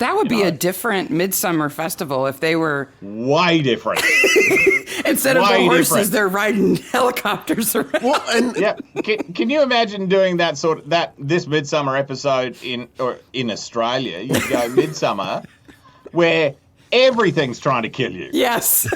That would be a different Midsummer festival if they were... Way different. Instead of the horses, they're riding helicopters around. Well, and yeah, can you imagine doing this Midsummer episode in Australia? You go Midsummer, where everything's trying to kill you. Yes.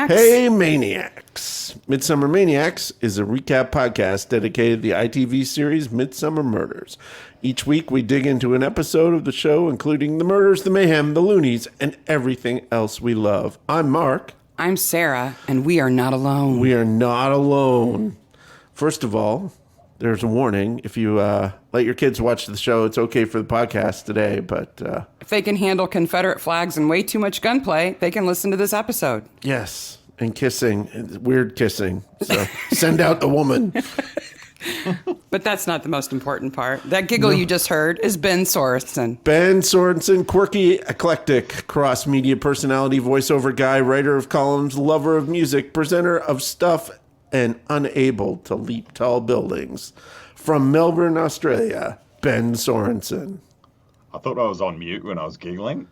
Hey, Maniacs. Midsomer Maniacs is a recap podcast dedicated to the ITV series Midsomer Murders. Each week, we dig into an episode of the show, including the murders, the mayhem, the loonies, and everything else we love. I'm Mark. I'm Sarah, and we are not alone. We are not alone. First of all, there's a warning. If you let your kids watch the show, it's okay for the podcast today, but... if they can handle Confederate flags and way too much gunplay, they can listen to this episode. Yes, and kissing, weird kissing. So send out the woman. But that's not the most important part. That giggle you just heard is Ben Sorensen. Ben Sorensen, quirky, eclectic, cross-media personality, voiceover guy, writer of columns, lover of music, presenter of stuff, and unable to leap tall buildings. From Melbourne, Australia, Ben Sorensen. I thought I was on mute when I was giggling.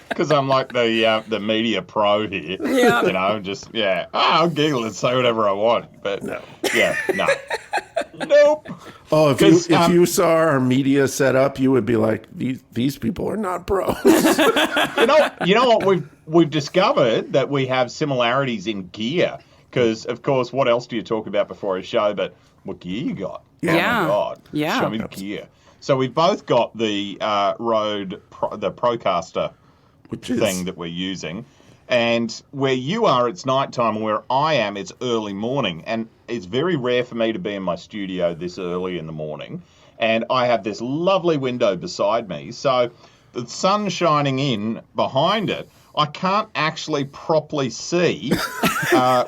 Because I'm like the media pro here. Yeah. You know, just, I'll giggle and say whatever I want. But, no. Nope. Oh, if you saw our media setup, you would be like, these people are not pros. You know what we've discovered that we have similarities in gear. Because, of course, what else do you talk about before a show but what gear you got? Yeah. Oh, my God. Yeah. Show me the gear. So we've both got the the Procaster thing that we're using. And where you are, it's nighttime. Where I am, it's early morning. And it's very rare for me to be in my studio this early in the morning. And I have this lovely window beside me. So the sun shining in behind it, I can't actually properly see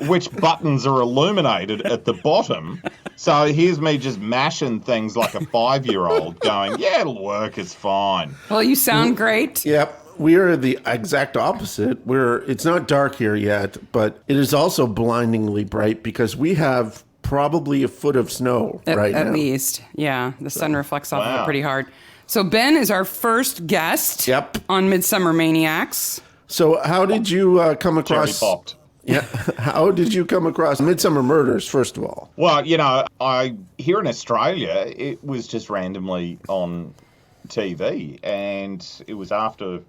which buttons are illuminated at the bottom. So here's me just mashing things like a 5-year-old going, yeah, it'll work, it's fine. Well, you sound great. Yep. We are the exact opposite. It's not dark here yet, but it is also blindingly bright because we have probably a foot of snow right now. At least. Yeah. The sun reflects off of it pretty hard. So Ben is our first guest on Midsomer Maniacs. So how did you come across... Cherry popped. Yeah. How did you come across Midsomer Murders, first of all? Well, here in Australia, it was just randomly on TV, and it was after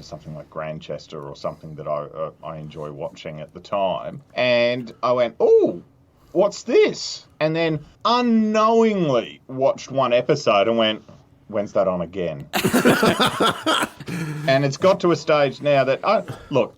something like Grantchester or something that I enjoy watching at the time. And I went, oh, what's this? And then unknowingly watched one episode and went, when's that on again? And it's got to a stage now that,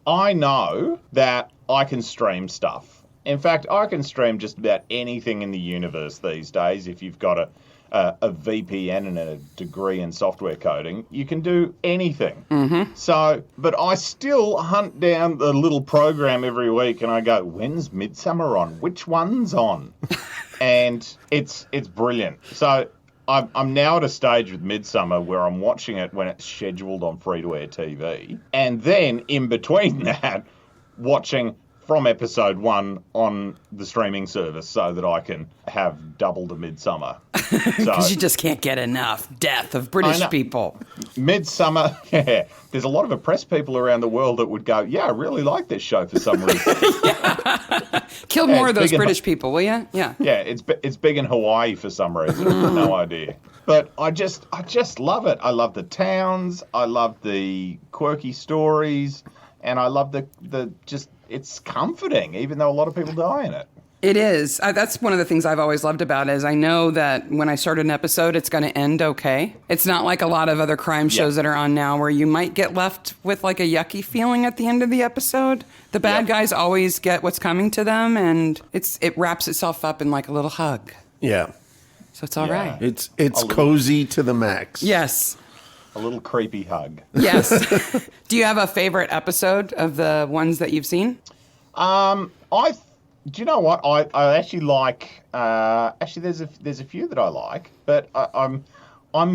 I know that I can stream stuff. In fact, I can stream just about anything in the universe these days. If you've got a VPN and a degree in software coding, you can do anything. Mm-hmm. So, but I still hunt down the little program every week and I go, when's Midsomer on? Which one's on? And it's brilliant. So I'm now at a stage with Midsomer where I'm watching it when it's scheduled on free-to-air TV. And then, in between that, watching from episode 1 on the streaming service so that I can have double the Midsomer. Because you just can't get enough death of British people. Midsomer, there's a lot of oppressed people around the world that would go, yeah, I really like this show for some reason. Kill more of those British people, will you? Yeah. Yeah, it's big in Hawaii for some reason. No idea. But I just love it. I love the towns. I love the quirky stories. And I love the it's comforting, even though a lot of people die in it. It is. That's one of the things I've always loved about it is I know that when I start an episode, it's going to end okay. It's not like a lot of other crime shows that are on now where you might get left with like a yucky feeling at the end of the episode. The bad guys always get what's coming to them, and it wraps itself up in like a little hug. Yeah. So it's all right. It's cozy to the max. Yes. A little creepy hug. Yes. Do you have a favorite episode of the ones that you've seen? Do you know what? I actually like. Actually, there's a few that I like, but I'm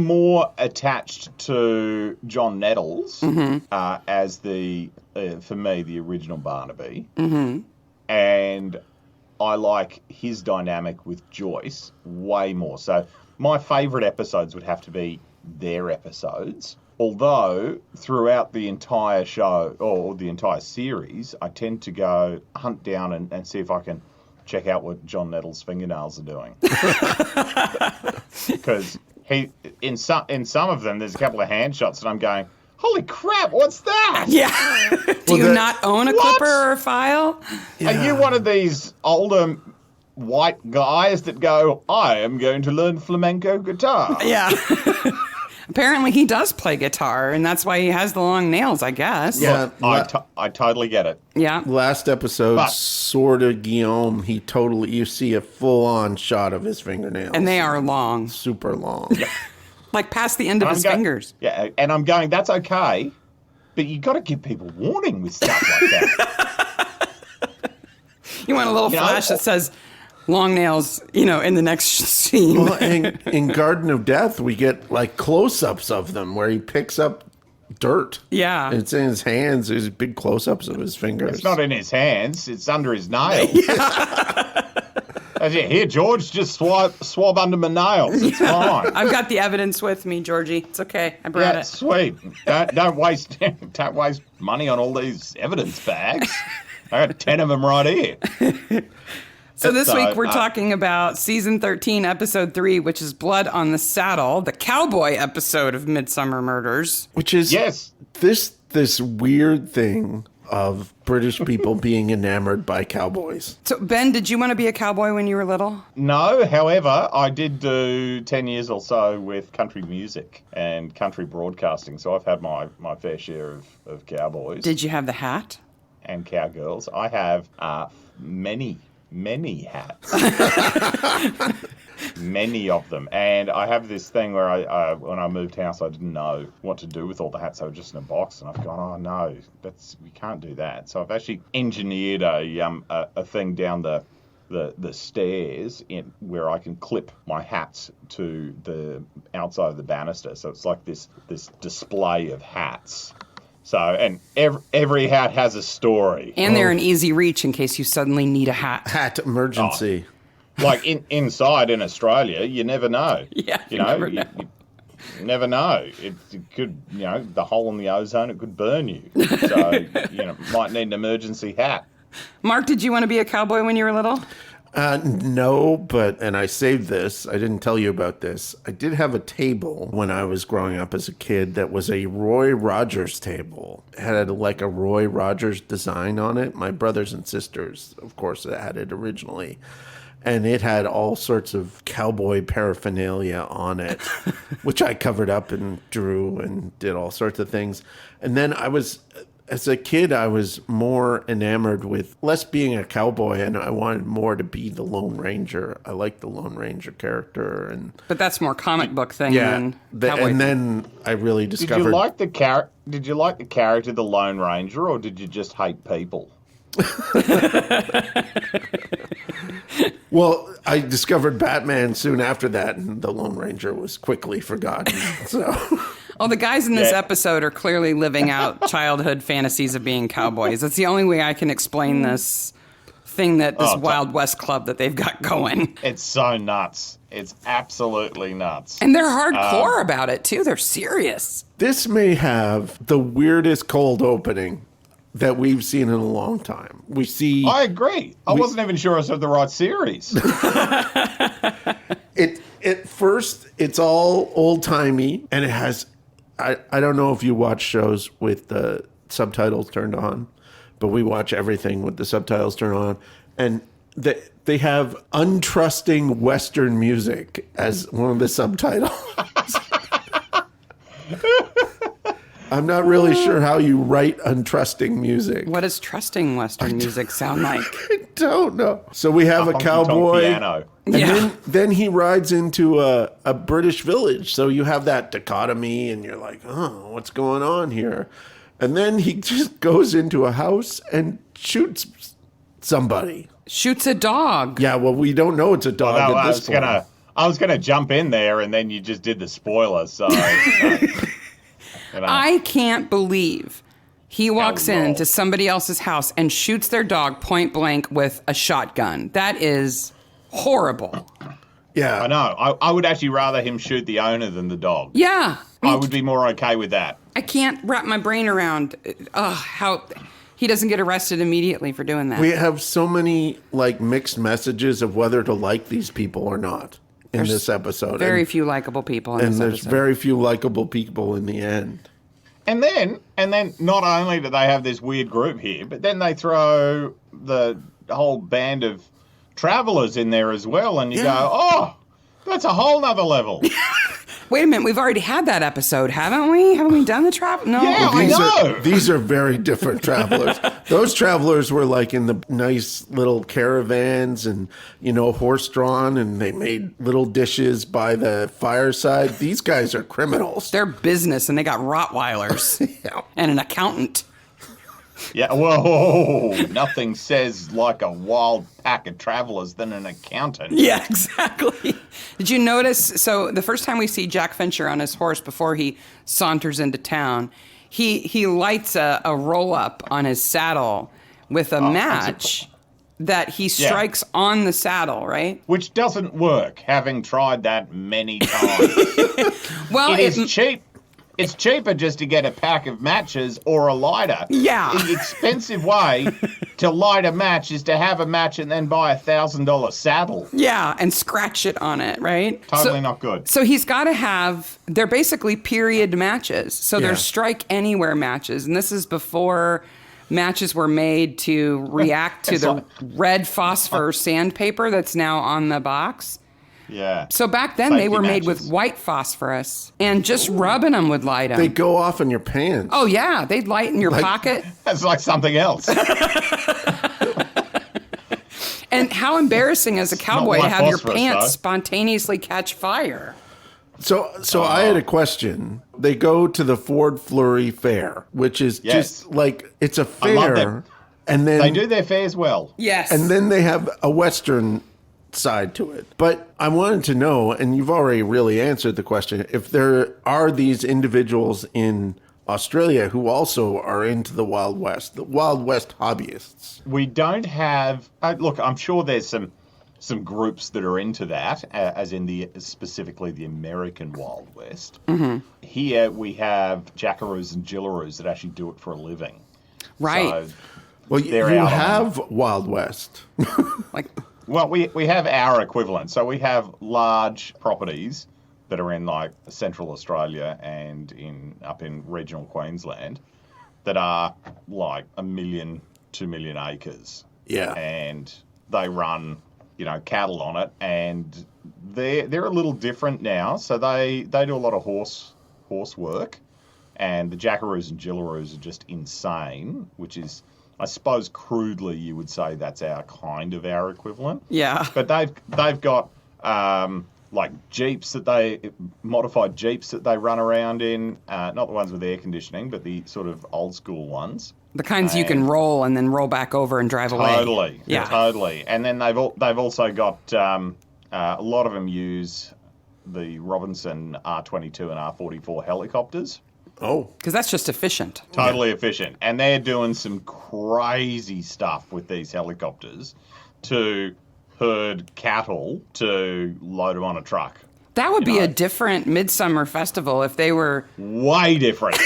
more attached to John Nettles as for me the original Barnaby, and I like his dynamic with Joyce way more. So my favourite episodes would have to be their episodes. Although throughout the entire show or the entire series, I tend to go hunt down and see if I can check out what John Nettles' fingernails are doing. Because in some of them, there's a couple of hand shots, and I'm going, holy crap, what's that? Yeah. Do you not own a clipper or a file? Yeah. Are you one of these older white guys that go, I am going to learn flamenco guitar? Yeah. Apparently he does play guitar, and that's why he has the long nails, I guess. Yeah, I totally get it. Yeah. Last episode, Sword of Guillaume, you see a full-on shot of his fingernails. And they are long. Super long. Yeah. Like past the end of his fingers. Yeah, and I'm going, that's okay, but you got to give people warning with stuff like that. You want a little flash that says long nails, in the next scene. Well, in Garden of Death, we get like close-ups of them where he picks up dirt. Yeah. It's in his hands. There's big close-ups of his fingers. It's not in his hands. It's under his nails. Here, George, just swab under my nails. It's fine. I've got the evidence with me, Georgie. It's okay. I brought it. Sweet. Don't waste money on all these evidence bags. I got 10 of them right here. So this week we're talking about season 13, episode 3, which is Blood on the Saddle, the cowboy episode of Midsomer Murders. Which is this weird thing of British people being enamored by cowboys. So, Ben, did you want to be a cowboy when you were little? No, however, I did do 10 years or so with country music and country broadcasting, so I've had my fair share of cowboys. Did you have the hat? And cowgirls. I have many hats. Many of them. And I have this thing where when I moved house, I didn't know what to do with all the hats. They were just in a box, and I've gone, oh no, we can't do that. So I've actually engineered a thing down the stairs where I can clip my hats to the outside of the banister. So it's like this display of hats. So, and every hat has a story. And they're an easy reach in case you suddenly need a hat. Hat emergency. Like inside in Australia, you never know. Yeah, you never know. It could, the hole in the ozone, it could burn you. So, might need an emergency hat. Mark, did you want to be a cowboy when you were little? No, and I saved this. I didn't tell you about this. I did have a table when I was growing up as a kid that was a Roy Rogers table. It had like a Roy Rogers design on it. My brothers and sisters, of course, had it originally. And it had all sorts of cowboy paraphernalia on it, which I covered up and drew and did all sorts of things. And then as a kid, I was more enamored with less being a cowboy, and I wanted more to be the Lone Ranger. I liked the Lone Ranger character, but that's more comic book thing than cowboy. And then I really discovered. Did you like the character, the Lone Ranger, or did you just hate people? Well, I discovered Batman soon after that, and the Lone Ranger was quickly forgotten. So. Well, the guys in this episode are clearly living out childhood fantasies of being cowboys. That's the only way I can explain this thing this Wild West club that they've got going. It's so nuts. It's absolutely nuts. And they're hardcore about it, too. They're serious. This may have the weirdest cold opening that we've seen in a long time. I agree. I wasn't even sure I was of the right series. At first, it's all old-timey, and it has... I don't know if you watch shows with the subtitles turned on, but we watch everything with the subtitles turned on. And they have untrusting Western music as one of the subtitles. I'm not really sure how you write untrusting music. What does trusting Western music sound like? I don't know. So we have a cowboy. Piano. And then he rides into a British village. So you have that dichotomy, and you're like, oh, what's going on here? And then he just goes into a house and shoots somebody. Shoots a dog. Yeah, well, we don't know it's a dog at this point. I was gonna jump in there, and then you just did the spoiler. So, I can't believe he walks into somebody else's house and shoots their dog point blank with a shotgun. That is horrible. Yeah, I know. I would actually rather him shoot the owner than the dog. Yeah, I would be more okay with that. I can't wrap my brain around how he doesn't get arrested immediately for doing that. we have so many like mixed messages of whether to like these people or not in this episode. Very few likable people in this there's episode. very few likable people in the end. And then not only do they have this weird group here, but then they throw the whole band of travelers in there as well, and you go, oh, that's a whole nother level. Wait a minute, we've already had that episode, haven't we? Haven't we done the travel? No. Yeah, I know. These are very different travelers. Those travelers were like in the nice little caravans and, horse-drawn, and they made little dishes by the fireside. These guys are criminals. They're business, and they got Rottweilers and an accountant. Yeah, whoa, nothing says like a wild pack of travelers than an accountant. Yeah, exactly. Did you notice? So the first time we see Jack Fincher on his horse before he saunters into town, he lights a roll-up on his saddle with a match that he strikes on the saddle, right? Which doesn't work, having tried that many times. Well, it is cheap. It's cheaper just to get a pack of matches or a lighter. Yeah. The expensive way to light a match is to have a match and then buy $1,000 saddle. Yeah, and scratch it on it, right? Totally not good. So he's got to have, they're basically period matches. So they're strike anywhere matches. And this is before matches were made to react to the red phosphor sandpaper that's now on the box. Yeah. So back then they were made with white phosphorus, and just rubbing them would light them. They go off in your pants. Oh yeah, they'd light in your pocket. That's like something else. And how embarrassing as a cowboy to have your pants though. spontaneously catch fire. So I had a question. They go to the Ford Fleury Fair, which is just like, it's a fair. I love them. And then They do their fairs well. Yes. And then they have a Western side to it. But I wanted to know, and you've already really answered the question, if there are these individuals in Australia who also are into the Wild West hobbyists. We don't have... look, I'm sure there's some groups that are into that, as in specifically the American Wild West. Mm-hmm. Here we have jackaroos and gillaroos that actually do it for a living. Right. So well, you have Wild West. Well, we have our equivalent. So we have large properties that are in like Central Australia and up in regional Queensland that are like 1 million, 2 million acres. Yeah. And they run, cattle on it, and they're a little different now. So they do a lot of horse work, and the jackaroos and gillaroos are just insane, which is, I suppose, crudely you would say that's our equivalent. Yeah. But they've got like Jeeps modified Jeeps that they run around in, not the ones with air conditioning, but the sort of old school ones. The kinds you can roll and then roll back over and drive away. Totally. Yeah. Totally. And then they've also got a lot of them use the Robinson R22 and R44 helicopters. Oh. Because that's just efficient. Totally efficient. And they're doing some crazy stuff with these helicopters to herd cattle to load them on a truck. That would be a different Midsummer Festival if they were... Way different.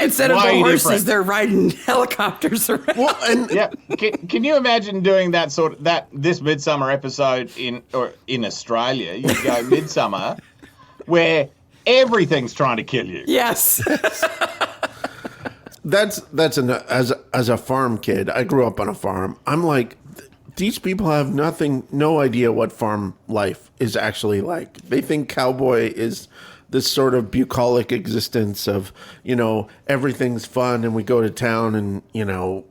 Instead of the horses, they're riding helicopters around. Well, and yeah. Can you imagine doing this Midsummer episode in Australia? You go Midsummer, where everything's trying to kill you. Yes. That's as a farm kid, I grew up on a farm. I'm like, these people have no idea what farm life is actually like. They think cowboy is this sort of bucolic existence of, everything's fun and we go to town and, go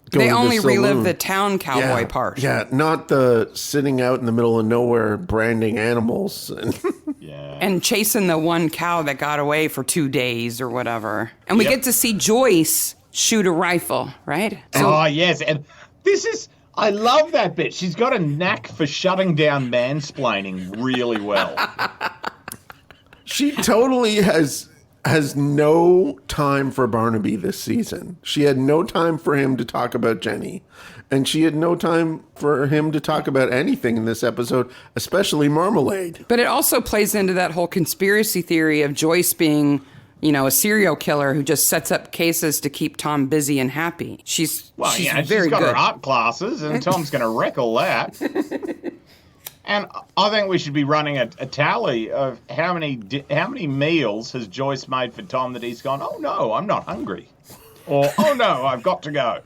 they to only the saloon. relive the town cowboy part. Yeah, not the sitting out in the middle of nowhere branding animals. And chasing the one cow that got away for 2 days or whatever. And we get to see Joyce shoot a rifle, right? Oh, yes. And this is... I love that bit. She's got a knack for shutting down mansplaining really well. She totally has no time for Barnaby this season. She had no time for him to talk about Jenny. And she had no time for him to talk about anything in this episode, especially Marmalade. But it also plays into that whole conspiracy theory of Joyce being, a serial killer who just sets up cases to keep Tom busy and happy. She's very got good. her art classes, and Tom's going to wreck all that. And I think we should be running a tally of how many meals has Joyce made for Tom that he's gone, oh no, I'm not hungry. Or, oh no, I've got to go.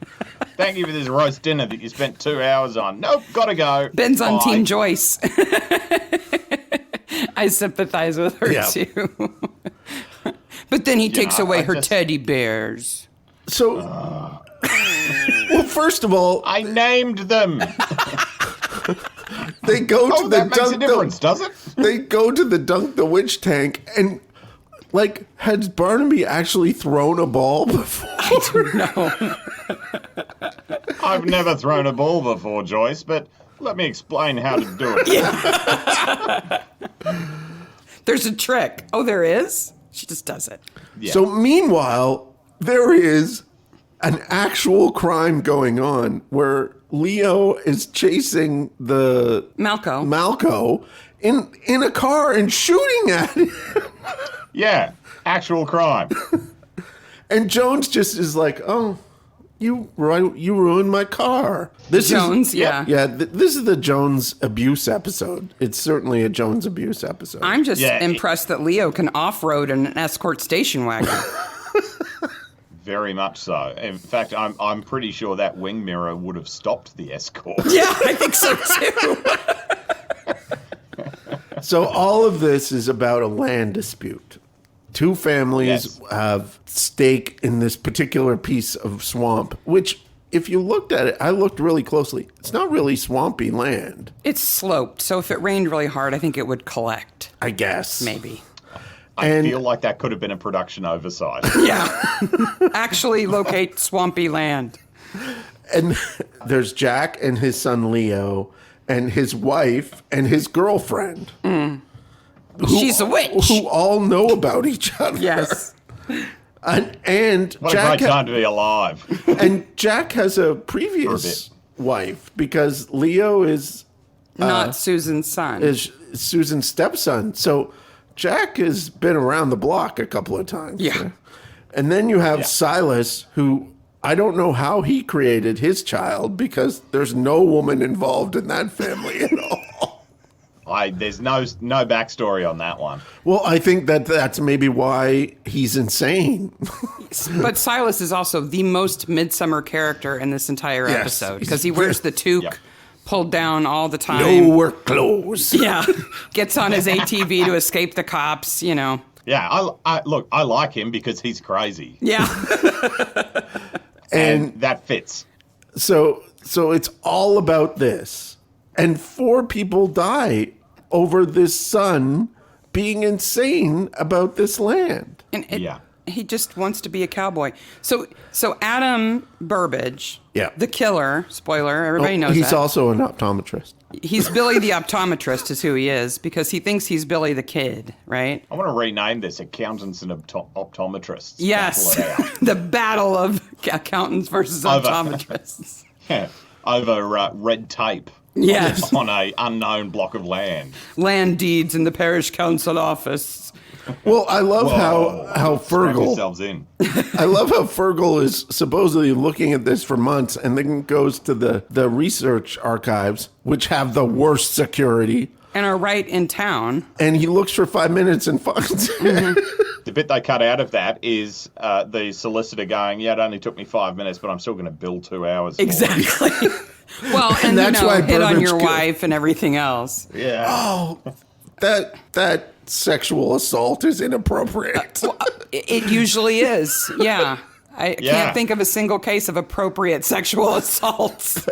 Thank you for this roast dinner that you spent 2 hours on. Nope, gotta go. Ben's on Bye. Team Joyce. I sympathize with her too. But then he takes away her teddy bears. So, well, first of all, I named them. They go to the that makes a difference, does it? They go to the Dunk the Witch tank, and has Barnaby actually thrown a ball before? I don't know. I've never thrown a ball before, Joyce, but let me explain how to do it. Yeah. There's a trick. Oh, there is? She just does it. Yeah. So meanwhile, there is an actual crime going on where Leo is chasing the Malco in a car and shooting at him. Yeah, actual crime. And Jones just is like, oh, you ruined my car. This Jones, this is the Jones abuse episode. It's certainly a Jones abuse episode. I'm just impressed that Leo can off-road in an escort station wagon. Very much so. In fact, I'm pretty sure that wing mirror would have stopped the escort. Yeah, I think so too. So all of this is about a land dispute. Two families have stake in this particular piece of swamp, which, if you looked at it, I looked really closely. It's not really swampy land. It's sloped, so if it rained really hard, I think it would collect. I guess. Maybe. I feel like that could have been a production oversight. Yeah. Actually locate swampy land. And there's Jack and his son Leo and his wife and his girlfriend. She's a witch. Who all know about each other. Yes. And What Jack a great time to be alive. And Jack has a previous wife because Leo is not Susan's son. Is Susan's stepson. So Jack has been around the block a couple of times. Yeah. And then you have Silas, who I don't know how he created his child because there's no woman involved in that family at all. There's no backstory on that one. Well, I think that's maybe why he's insane. But Silas is also the most Midsomer character in this entire episode because he wears the toque pulled down all the time. No work clothes. Yeah. Gets on his ATV to escape the cops, Yeah, I like him because he's crazy. Yeah. and that fits. So it's all about this. And 4 people die over this son being insane about this land. And he just wants to be a cowboy. So Adam Burbage, the killer, spoiler, everybody knows he's that. Also an optometrist. He's Billy the optometrist is who he is because he thinks he's Billy the kid, right? I want to rename this Accountants and Optometrists. Yes, the battle of accountants versus optometrists. Over red tape. Yes. On a unknown block of land. Land deeds in the parish council office. Well, I love how Fergal. I love how Fergal is supposedly looking at this for months and then goes to the research archives, which have the worst security. And are right in town. And he looks for 5 minutes and finds it. Mm-hmm. The bit they cut out of that is the solicitor going, it only took me 5 minutes, but I'm still going to bill 2 hours. Exactly. Well, and that's why hit on your Burbage wife and everything else. Yeah. Oh, that sexual assault is inappropriate. It usually is. Yeah. I can't think of a single case of appropriate sexual assault.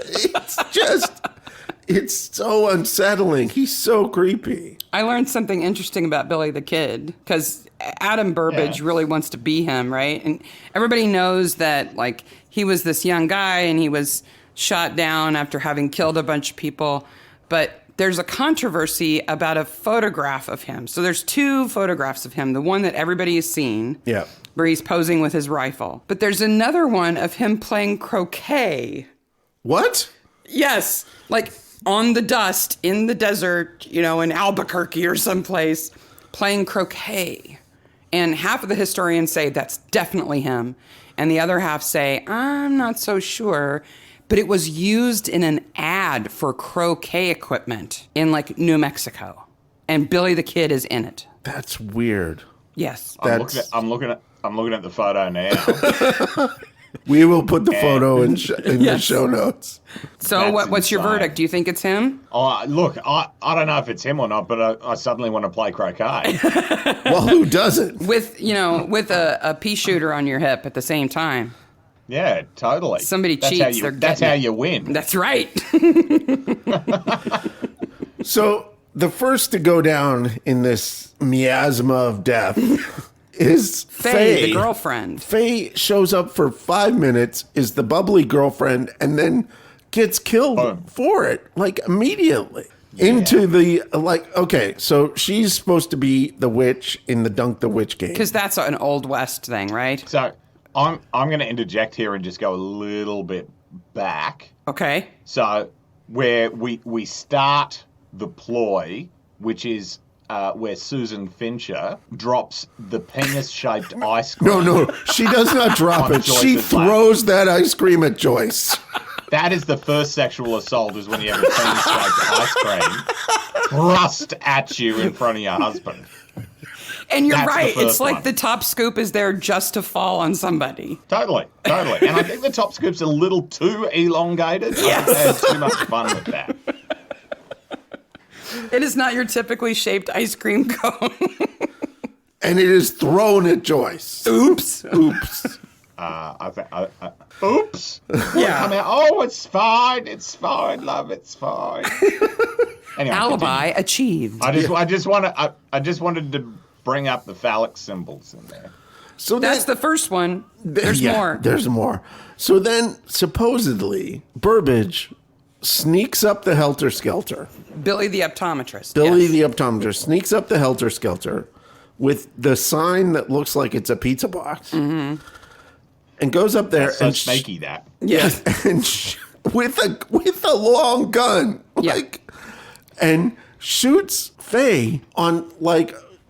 It's so unsettling. He's so creepy. I learned something interesting about Billy the Kid because Adam Burbage really wants to be him, right? And everybody knows that, he was this young guy and he was shot down after having killed a bunch of people. But there's a controversy about a photograph of him. So there's 2 photographs of him. The one that everybody has seen, where he's posing with his rifle. But there's another one of him playing croquet. What? Yes, like on the dust in the desert, in Albuquerque or someplace, playing croquet. And half of the historians say that's definitely him. And the other half say, I'm not so sure. But it was used in an ad for croquet equipment in like New Mexico. And Billy the Kid is in it. That's weird. Yes. I'm looking at the photo now. We will put the photo in the show notes. So what's your verdict? Do you think it's him? Look, I don't know if it's him or not, but I suddenly want to play croquet. Well, who doesn't? With a pea shooter on your hip at the same time. Yeah, totally. Somebody cheats. That's how you win. That's right. So the first to go down in this miasma of death is Faye, the girlfriend. Faye shows up for 5 minutes, is the bubbly girlfriend, and then gets killed for it, like immediately. Yeah. Into the, okay, so she's supposed to be the witch in the Dunk the Witch game. Because that's an Old West thing, right? So I'm going to interject here and just go a little bit back. Okay. So where we start the ploy, which is where Susan Fincher drops the penis-shaped ice cream. No, she does not drop it. She throws that ice cream at Joyce. That is the first sexual assault, is when you have a penis-shaped ice cream thrust at you in front of your husband. And you're right. It's like the top scoop is there just to fall on somebody. Totally. And I think the top scoop's a little too elongated. Yes. I had too much fun with that. It is not your typically shaped ice cream cone. And it is thrown at Joyce. Oops. Oops. Yeah. Oh, it's fine, love, it's fine. Anyway, alibi achieved. I just wanted to bring up the phallic symbols in there. So that's the first one. There's more. There's more. So then, supposedly, Burbage sneaks up the helter-skelter. Billy the optometrist. Billy the optometrist sneaks up the helter-skelter with the sign that looks like it's a pizza box. Mm-hmm. And goes up there and snaky that. Yes. And with a long gun. And shoots Faye on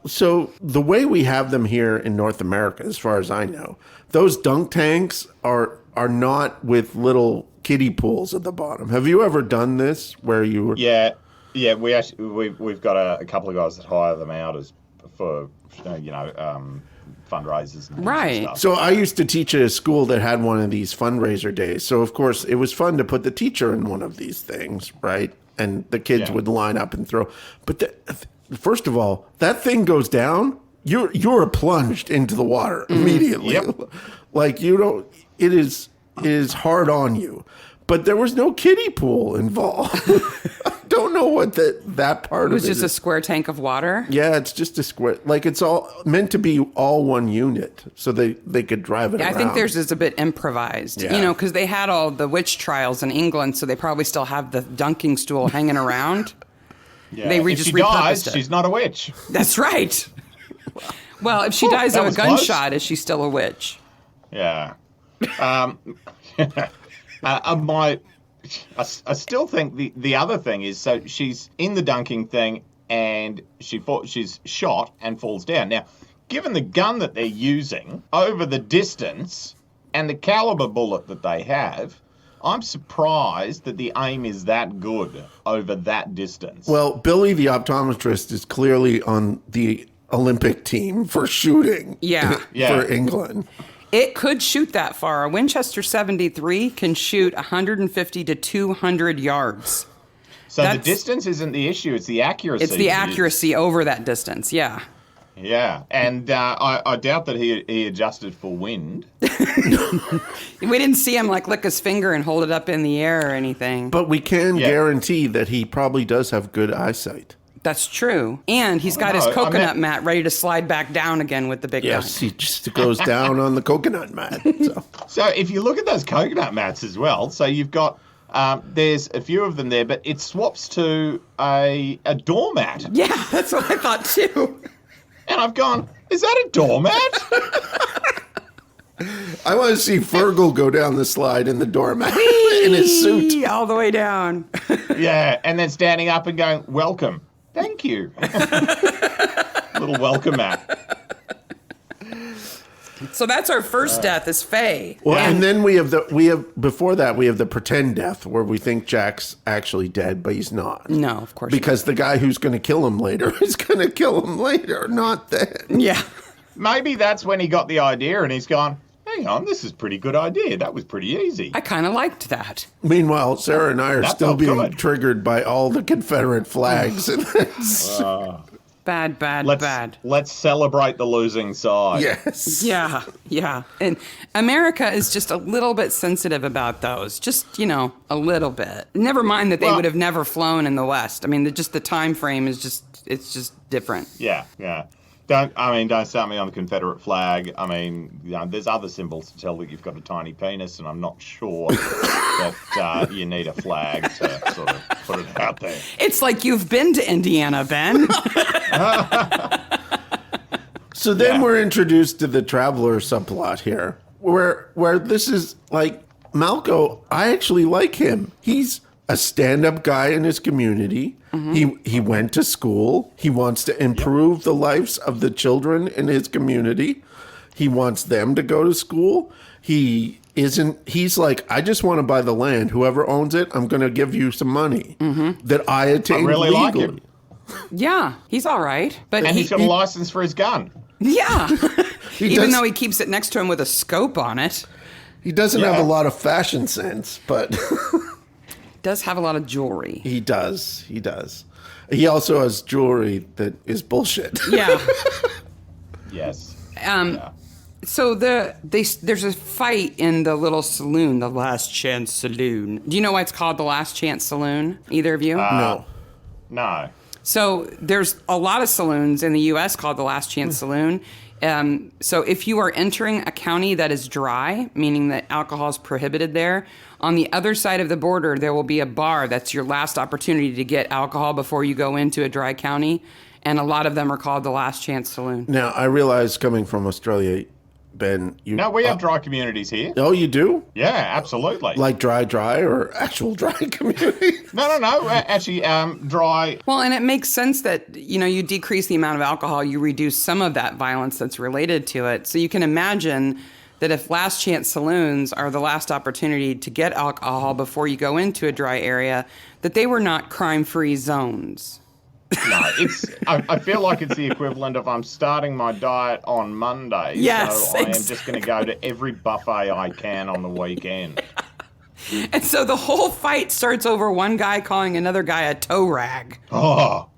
so the way we have them here in North America, as far as I know, those dunk tanks are not with little kiddie pools at the bottom. Have you ever done this where you were? Yeah. We've got a couple of guys that hire them out for fundraisers and stuff. So I used to teach at a school that had one of these fundraiser days. So of course it was fun to put the teacher in one of these things, right? And the kids would line up and throw. But first of all, that thing goes down, you're plunged into the water immediately. Yep. It is hard on you. But there was no kiddie pool involved. I don't know what that part of it is. It was just a square tank of water? Yeah, it's just a square. It's all meant to be all one unit, so they could drive it around. I think theirs is a bit improvised, because they had all the witch trials in England, so they probably still have the dunking stool hanging around. Yeah. If she dies, she's not a witch. That's right. Well, if she dies of a gunshot, is she still a witch? Yeah. I still think the other thing is, so she's in the dunking thing and she's shot and falls down. Now, given the gun that they're using over the distance and the caliber bullet that they have, I'm surprised that the aim is that good over that distance. Well, Billy the optometrist is clearly on the Olympic team for shooting. For England. It could shoot that far. A Winchester 73 can shoot 150 to 200 yards. So the distance isn't the issue, it's the accuracy. It's the accuracy over that distance, yeah. Yeah, and I doubt that he adjusted for wind. We didn't see him lick his finger and hold it up in the air or anything. But we can guarantee that he probably does have good eyesight. That's true. And he's got his coconut mat ready to slide back down again with the big gun. Yes, he just goes down on the coconut mat. So if you look at those coconut mats as well, so you've got There's a few of them there, but it swaps to a doormat. Yeah, that's what I thought too. And I've gone, is that a doormat? I want to see Fergal go down the slide in the doormat in his suit. All the way down. Yeah, and then standing up and going, welcome. Thank you. Little welcome mat. So that's our first death is Faye. Well, and then before that we have the pretend death where we think Jack's actually dead, but he's not. No, of course because the guy who's going to kill him later is going to kill him later, not then. Yeah. Maybe that's when he got the idea and he's gone, hang on, this is a pretty good idea. That was pretty easy. I kind of liked that. Meanwhile, Sarah and I are That still felt being good. triggered by all the Confederate flags. Bad. Let's celebrate the losing side. Yes. Yeah. And America is just a little bit sensitive about those. Just, a little bit. Never mind that they would have never flown in the West. I mean, the time frame is it's just different. Yeah. Don't start me on the Confederate flag. I mean, there's other symbols to tell that you've got a tiny penis, and I'm not sure that you need a flag to sort of put it out there. It's like you've been to Indiana, Ben. So then we're introduced to the traveler subplot here, where this is like Malco. I actually like him. He's a stand-up guy in his community. Mm-hmm. He went to school. He wants to improve the lives of the children in his community. He wants them to go to school. He's like, I just want to buy the land. Whoever owns it, I'm going to give you some money that I attained really legally. like him. Yeah, he's all right. And he's got a license for his gun. Yeah. Even though he keeps it next to him with a scope on it. He doesn't have a lot of fashion sense, but... does have a lot of jewelry. He does. He also has jewelry that is bullshit. Yeah. Yes. So there's a fight in the little saloon, the Last Chance Saloon. Do you know why it's called the Last Chance Saloon? Either of you? No. So there's a lot of saloons in the U.S. called the Last Chance Saloon. So if you are entering a county that is dry, meaning that alcohol is prohibited there, on the other side of the border, there will be a bar that's your last opportunity to get alcohol before you go into a dry county. And a lot of them are called the Last Chance Saloon. Now, I realize coming from Australia, Ben, No, we have dry communities here. Oh, you do? Yeah, absolutely. Like dry or actual dry community? No. Actually, dry. Well, and it makes sense that, you decrease the amount of alcohol, you reduce some of that violence that's related to it. So you can imagine that if Last Chance Saloons are the last opportunity to get alcohol before you go into a dry area, that they were not crime-free zones. No, I feel like it's the equivalent of I'm starting my diet on Monday. Yes, so I am just going to go to every buffet I can on the weekend. And so the whole fight starts over one guy calling another guy a toe rag. Oh,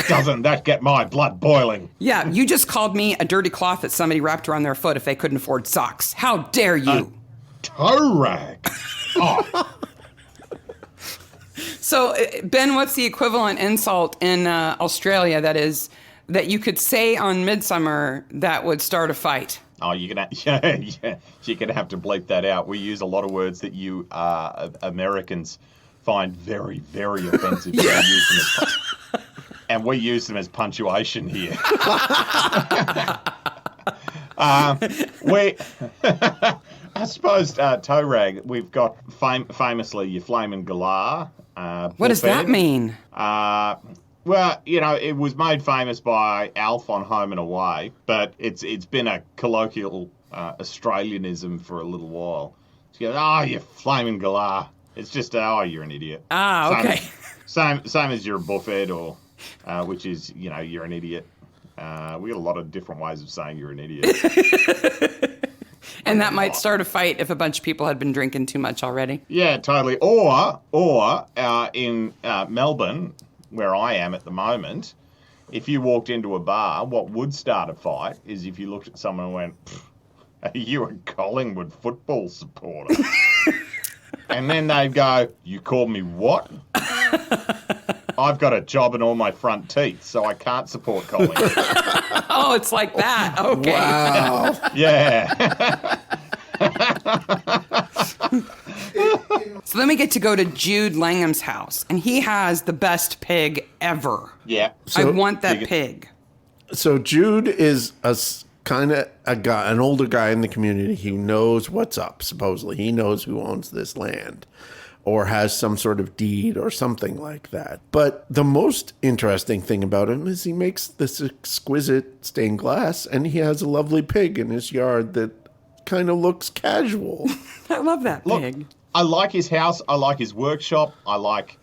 doesn't that get my blood boiling? Yeah, you just called me a dirty cloth that somebody wrapped around their foot if they couldn't afford socks. How dare you? Toe rag. Oh. So, Ben, what's the equivalent insult in Australia that you could say on Midsummer that would start a fight? Oh, you're gonna have to bleep that out. We use a lot of words that you Americans find very, very offensive. Yeah. And we use them as punctuation here. I suppose toe rag. We've got famously your flaming galah. What does that mean? Well, it was made famous by Alf on Home and Away, but it's been a colloquial Australianism for a little while. So you go, you flaming galah. It's just, you're an idiot. Okay. Same as you're a buffet, or which is, you're an idiot. We got a lot of different ways of saying you're an idiot. And that might start a fight if a bunch of people had been drinking too much already. Yeah, totally. Or in Melbourne, where I am at the moment, if you walked into a bar, what would start a fight is if you looked at someone and went, "Are you a Collingwood football supporter?" And then they'd go, "You called me what?" I've got a job and all my front teeth, so I can't support Collingwood. Oh, it's like that. Okay. Wow. Yeah. So then we get to go to Jude Langham's house, and he has the best pig ever. Yeah. I want that pig. So Jude is an older guy in the community who knows what's up, supposedly. He knows who owns this land or has some sort of deed or something like that. But the most interesting thing about him is he makes this exquisite stained glass, and he has a lovely pig in his yard that kind of looks casual. I love that pig. Look, I like his house. I like his workshop. I like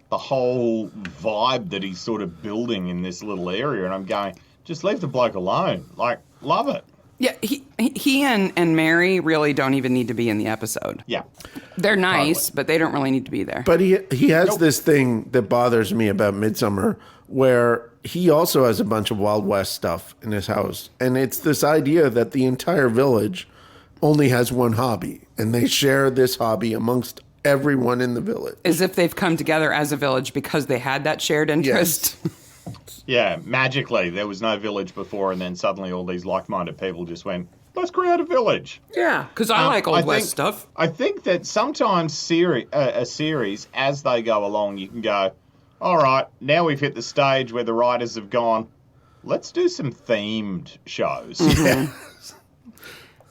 the whole vibe that he's sort of building in this little area. And I'm going, just leave the bloke alone. Like, love it. Yeah, he and Mary really don't even need to be in the episode. Yeah. They're nice, Totally. but they don't really need to be there. But he has this thing that bothers me about Midsomer, where he also has a bunch of Wild West stuff in his house. And it's this idea that the entire village only has one hobby, and they share this hobby amongst everyone in the village. As if they've come together as a village because they had that shared interest. Yes. Yeah, magically, there was no village before, and then suddenly all these like-minded people just went, let's create a village. Yeah, because I like Old West stuff. I think that sometimes a series, as they go along, you can go, all right, now we've hit the stage where the writers have gone, let's do some themed shows. Yeah.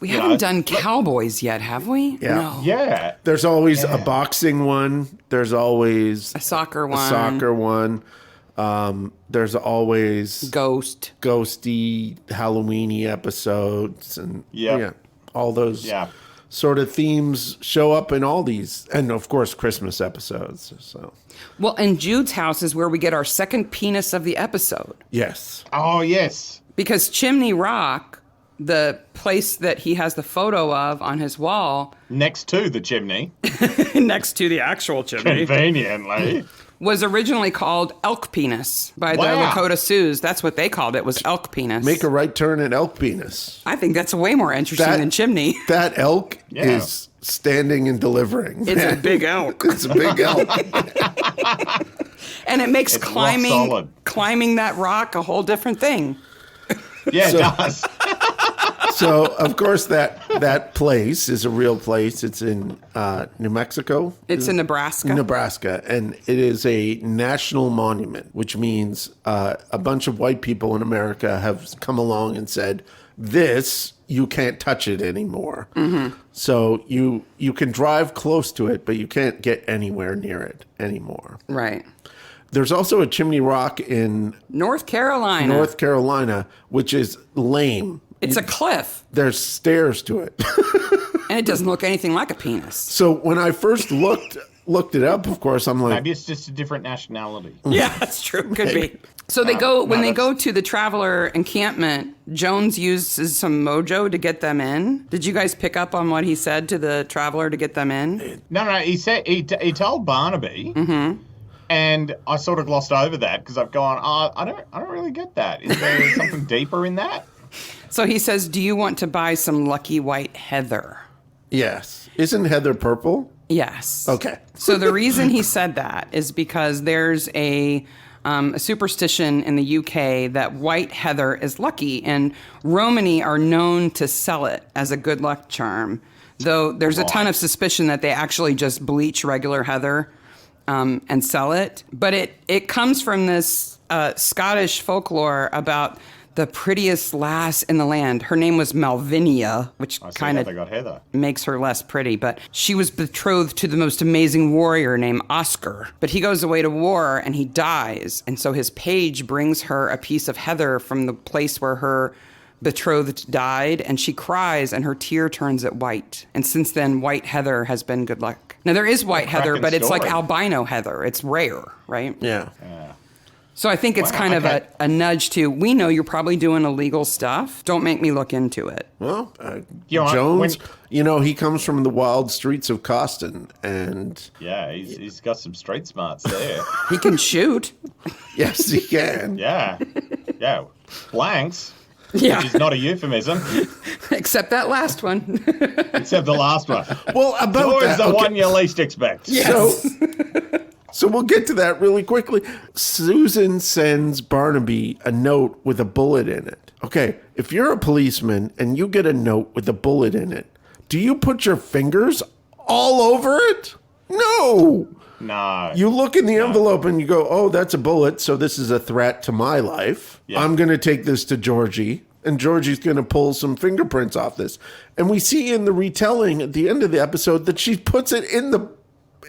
We haven't done Cowboys yet, have we? Yeah. No. Yeah. There's always a boxing one. There's always A soccer one. a soccer one. There's always ghosty Halloweeny episodes, and all those sort of themes show up in all these, and of course Christmas episodes. So, well, and Jude's house is where we get our second penis of the episode. Yes. Oh, yes. Because Chimney Rock, the place that he has the photo of on his wall, next to the chimney, next to the actual chimney, conveniently, was originally called Elk Penis by the Lakota Sioux. That's what they called it, was Elk Penis. Make a right turn at Elk Penis. I think that's way more interesting than Chimney. That elk is standing and delivering. It's a big elk. It's a big elk. And it makes climbing that rock a whole different thing. Yeah, it does. So, of course, that place is a real place. It's in New Mexico. It's in Nebraska. Nebraska. And it is a national monument, which means a bunch of white people in America have come along and said, this, you can't touch it anymore. Mm-hmm. So you can drive close to it, but you can't get anywhere near it anymore. Right. There's also a Chimney Rock in North Carolina, which is lame. It's a cliff. There's stairs to it. And it doesn't look anything like a penis. So when I first looked it up, of course, I'm like, maybe it's just a different nationality. Yeah, that's true. Could be. So they go to the Traveler encampment, Jones uses some mojo to get them in. Did you guys pick up on what he said to the Traveler to get them in? No, he said he told Barnaby. Mm-hmm. And I sort of glossed over that because I've gone, I don't really get that. Is there something deeper in that? So he says, do you want to buy some lucky white heather? yes. Isn't heather purple? Yes. Okay. So the reason he said that is because there's a superstition in the UK that white heather is lucky, and Romany are known to sell it as a good luck charm, though there's a ton of suspicion that they actually just bleach regular heather and sell it. But it comes from this Scottish folklore about the prettiest lass in the land. Her name was Malvinia, which kind of makes her less pretty, but she was betrothed to the most amazing warrior named Oscar. But he goes away to war and he dies, and so his page brings her a piece of heather from the place where her betrothed died, and she cries and her tear turns it white. And since then, white heather has been good luck. Now, there is white heather, but it's like albino heather. It's rare, right? Yeah. So I think it's kind of a nudge to, we know you're probably doing illegal stuff. Don't make me look into it. Well, Jones, he comes from the wild streets of Coston, and... Yeah, he's got some street smarts there. He can shoot. Yes, he can. Yeah. Blanks. Yeah. Which is not a euphemism. Except that last one. Except the last one. Well, about always the one you least expect. Yes. So we'll get to that really quickly. Susan sends Barnaby a note with a bullet in it. Okay, if you're a policeman and you get a note with a bullet in it, do you put your fingers all over it? No. No. You look in the envelope and you go, oh, that's a bullet, so this is a threat to my life. Yeah. I'm going to take this to Georgie, and Georgie's going to pull some fingerprints off this. And we see in the retelling at the end of the episode that she puts it in the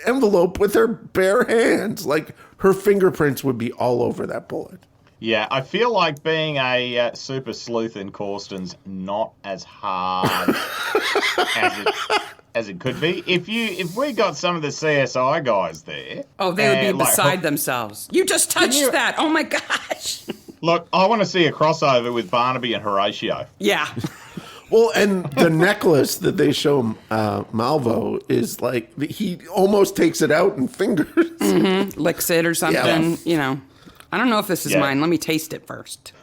envelope with her bare hands. Like, her fingerprints would be all over that bullet. Yeah, I feel like being a super sleuth in Corsten's not as hard as it could be. If we got some of the CSI guys there... Oh, they would be beside themselves. You just touched that. Oh, my gosh. Look, I want to see a crossover with Barnaby and Horatio. Yeah. Well, and the necklace that they show Malvo is like, he almost takes it out and fingers. Mm-hmm. Licks it or something, you know. I don't know if this is mine. Let me taste it first.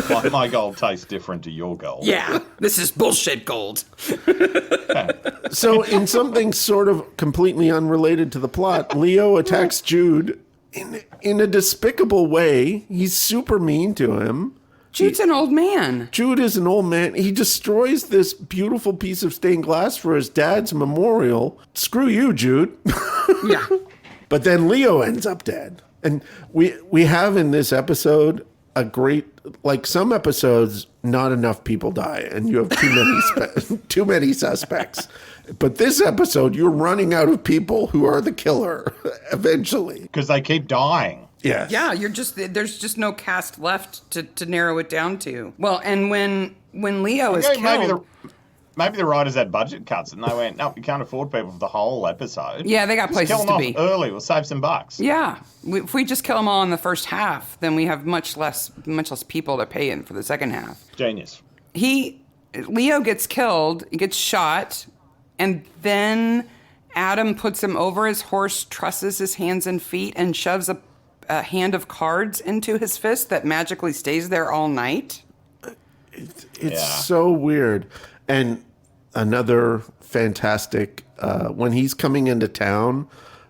My gold tastes different to your gold. Yeah, this is bullshit gold. So in something sort of completely unrelated to the plot, Leo attacks Jude in a despicable way. He's super mean to him. Jude's an old man. Jude is an old man. He destroys this beautiful piece of stained glass for his dad's memorial. Screw you, Jude. Yeah. But then Leo ends up dead. And we have in this episode a great, like some episodes, not enough people die, and you have too many suspects. But this episode, you're running out of people who are the killer eventually because they keep dying. Yes. Yeah, there's just no cast left to narrow it down to. Well, and when Leo is killed. Maybe the writers had budget cuts and they went, no, we can't afford people for the whole episode. Yeah, they got places to be. Kill them off early. We'll save some bucks. Yeah. If we just kill them all in the first half, then we have much less people to pay in for the second half. Genius. Leo gets killed, he gets shot, and then Adam puts him over his horse, trusses his hands and feet, and shoves a hand of cards into his fist that magically stays there all night. It's so weird. And another fantastic, when he's coming into town,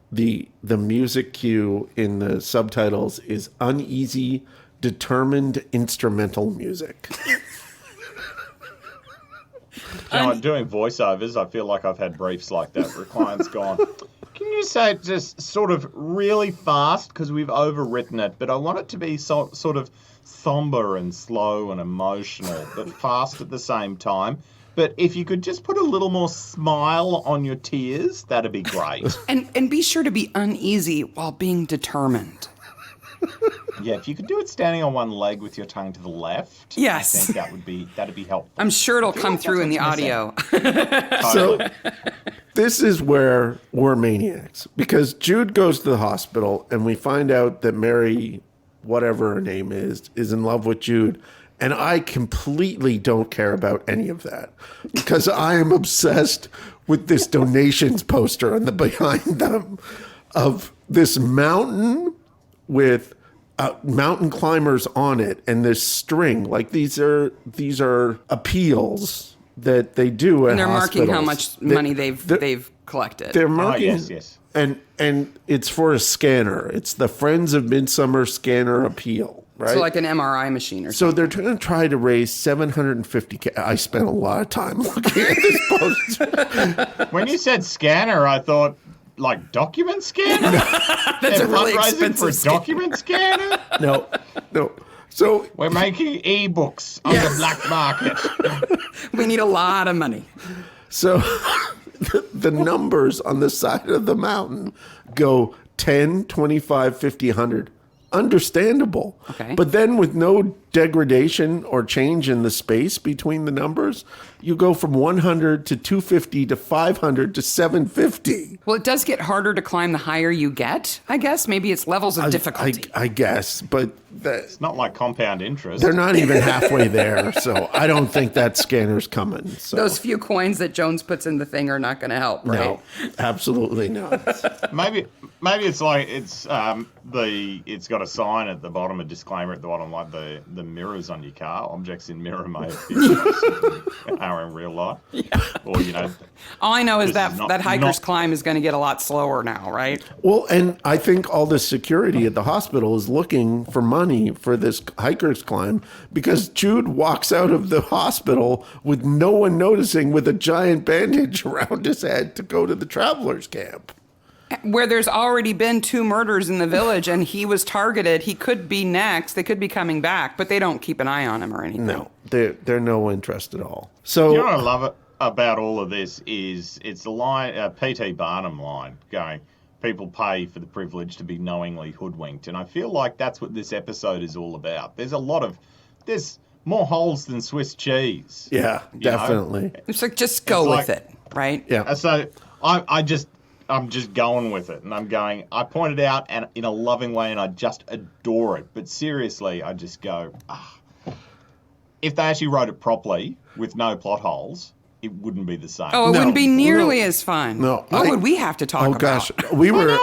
the music cue in the subtitles is uneasy, determined instrumental music. Doing voiceovers, I feel like I've had briefs like that where a client's gone, can you say it just sort of really fast because we've overwritten it, but I want it to be sort of somber and slow and emotional, but fast at the same time. But if you could just put a little more smile on your tears, that'd be great. And be sure to be uneasy while being determined. Yeah, if you could do it standing on one leg with your tongue to the left, yes. I think that'd be helpful. I'm sure it'll come through in the audio. So this is where we're maniacs, because Jude goes to the hospital and we find out that Mary, whatever her name is in love with Jude. And I completely don't care about any of that because I am obsessed with this donations poster on the behind them of this mountain with mountain climbers on it and this string. Like these are appeals that they do at and they're hospitals. Marking how much money they've collected. They're marking, yes. And it's for a scanner. It's the Friends of Midsomer Scanner Appeal. Right? So like an MRI machine or something. So they're going to try to raise $750,000. I spent a lot of time looking at this poster. When you said scanner, I thought like document scanner. That's a really expensive for a document scanner. No. So we're making ebooks on the black market. We need a lot of money. So the numbers on the side of the mountain go 10, 25, 50, 100. Understandable. Okay. But then with no degradation or change in the space between the numbers, you go from 100 to 250 to 500 to 750. Well, it does get harder to climb the higher you get, I guess. Maybe it's levels of difficulty. I guess, but it's not like compound interest. They're not even halfway there, so I don't think that scanner's coming. So. Those few coins that Jones puts in the thing are not going to help, right? No, absolutely not. Maybe it's like it's got a sign at the bottom, a disclaimer at the bottom, like the mirrors on your car. Objects in mirror may are in real life. Yeah. Or all I know is that hiker's climb is going to get a lot slower now, right? Well, and I think all the security at the hospital is looking for money for this hiker's climb because Jude walks out of the hospital with no one noticing with a giant bandage around his head to go to the traveler's camp. Where there's already been 2 murders in the village and he was targeted. He could be next. They could be coming back, but they don't keep an eye on him or anything. No, they're no interest at all. So, You know what I love about all of this is it's the line, P.T. Barnum line going, people pay for the privilege to be knowingly hoodwinked. And I feel like that's what this episode is all about. There's more holes than Swiss cheese. yeah, definitely. It's like, just go with it, right? Yeah. So I'm just going with it, and I'm going. I point it out and in a loving way, and I just adore it. But seriously, I just go. If they actually wrote it properly with no plot holes, it wouldn't be the same. Oh, it wouldn't be nearly as fun. No, what would we have to talk about? Oh gosh, we were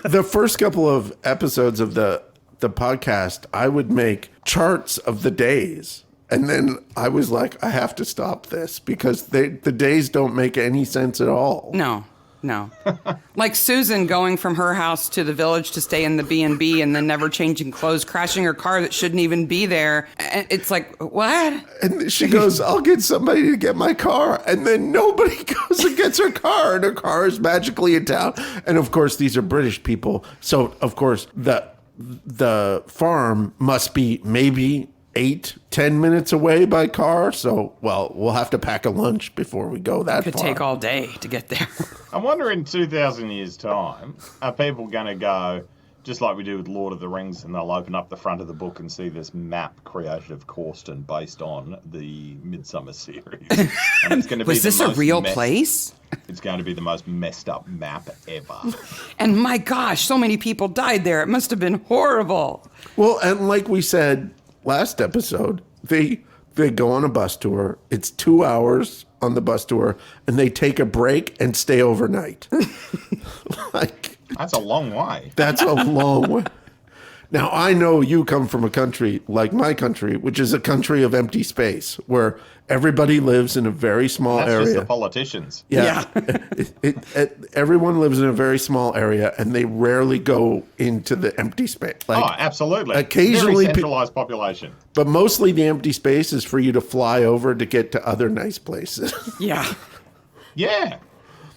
the first couple of episodes of the podcast. I would make charts of the days. And then I was like, I have to stop this because the days don't make any sense at all. No. Like Susan going from her house to the village to stay in the B&B and then never changing clothes, crashing her car that shouldn't even be there. It's like, what? And she goes, I'll get somebody to get my car. And then nobody goes and gets her car. And her car is magically in town. And of course, these are British people. So, of course, the farm must be maybe 8-10 minutes away by car. So, well, we'll have to pack a lunch before we go that far. Could take all day to get there. I wonder in 2,000 years' time, are people going to go, just like we do with Lord of the Rings, and they'll open up the front of the book and see this map created of Corston based on the Midsomer series. And it's going to be Was this a real place? It's going to be the most messed up map ever. And my gosh, so many people died there. It must have been horrible. Well, and like we said last episode, they go on a bus tour. It's 2 hours on the bus tour, and they take a break and stay overnight. That's a long way. That's a long way. Now, I know you come from a country like my country, which is a country of empty space, where everybody lives in a very small area. That's just the politicians. Yeah. Everyone lives in a very small area, and they rarely go into the empty space. Absolutely. Occasionally, very centralized population. But mostly the empty space is for you to fly over to get to other nice places. Yeah. Yeah.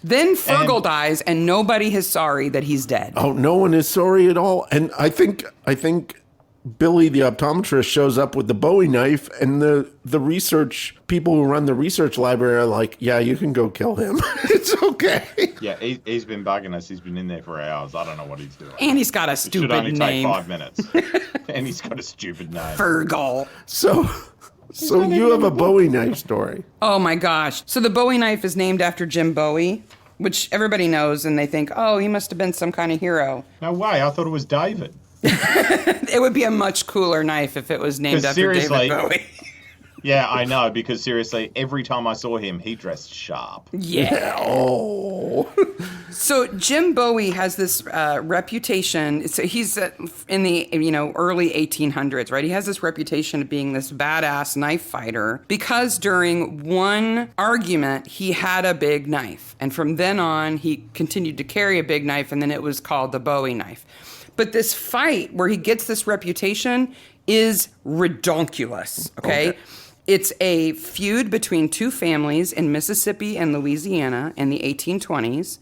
Then Fergal dies, and nobody is sorry that he's dead. Oh, no one is sorry at all. And I think Billy, the optometrist, shows up with the Bowie knife, and the research people who run the research library are like, yeah, you can go kill him. It's okay. Yeah, he's been bugging us. He's been in there for hours. I don't know what he's doing. And he's got a stupid name. It should only take 5 minutes. And he's got a stupid name. Fergal. So you have a Bowie knife story. Oh my gosh. So the Bowie knife is named after Jim Bowie, which everybody knows, and they think, oh, he must have been some kind of hero. No way. I thought it was David. It would be a much cooler knife if it was named after David Bowie. Yeah, I know, because seriously, every time I saw him, he dressed sharp. Yeah. Oh. So Jim Bowie has this reputation. So he's in the early 1800s, right? He has this reputation of being this badass knife fighter because during one argument he had a big knife, and from then on he continued to carry a big knife, and then it was called the Bowie knife. But this fight where he gets this reputation is redonkulous. Okay. It's a feud between 2 families in Mississippi and Louisiana in the 1820s.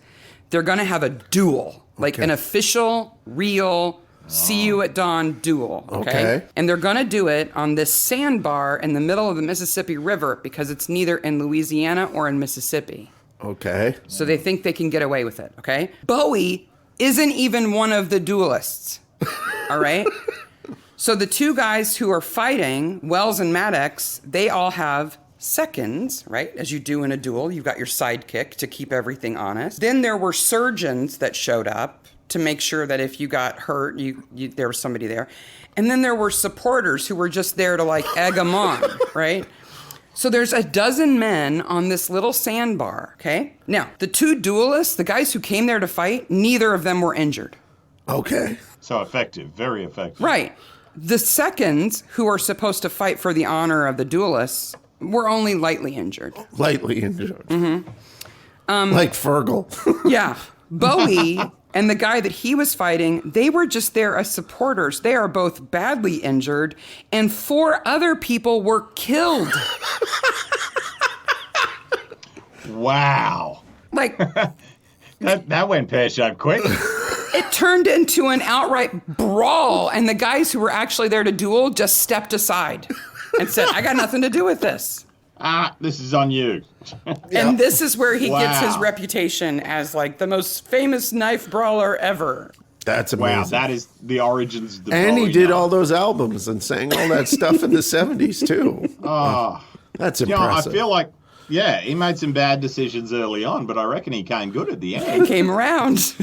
They're going to have a duel, like an official, real, see you at dawn duel. Okay. And they're going to do it on this sandbar in the middle of the Mississippi River because it's neither in Louisiana or in Mississippi. Okay. So they think they can get away with it. Okay. Bowie isn't even one of the duelists. All right. So the 2 guys who are fighting, Wells and Maddox, they all have seconds, right? As you do in a duel, you've got your sidekick to keep everything honest. Then there were surgeons that showed up to make sure that if you got hurt, there was somebody there. And then there were supporters who were just there to egg them on, right? So there's a dozen men on this little sandbar, okay? Now, the 2 duelists, the guys who came there to fight, neither of them were injured. Okay. So effective, very effective. Right. The seconds, who are supposed to fight for the honor of the duelists, were only lightly injured. Lightly injured. Mm-hmm. Like Fergal. Yeah. Bowie and the guy that he was fighting, they were just there as supporters. They are both badly injured, and 4 other people were killed. Wow. That went pear-shaped quick. It turned into an outright brawl, and the guys who were actually there to duel just stepped aside and said, I got nothing to do with this. This is on you. And this is where he gets his Wow. reputation as like the most famous knife brawler ever. That's amazing. Wow, that is the origins of the And he brawling did knife. all those albums and sang all that stuff in the 70s, too. That's You know, I impressive. feel like, yeah, he made some bad decisions early on, but I reckon he came good at the It end. came around.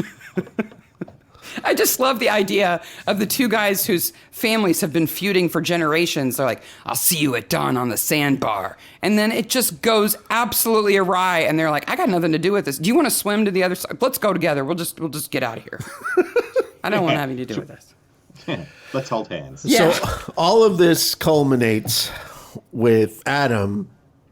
I just love the idea of the two guys whose families have been feuding for generations. They're like, I'll see you at dawn on the sandbar. And then it just goes absolutely awry. And they're like, I got nothing to do with this. Do you want to swim to the other side? Let's go together. We'll just get out of here. I don't want anything to do with this. Let's hold hands. Yeah. So all of this culminates with Adam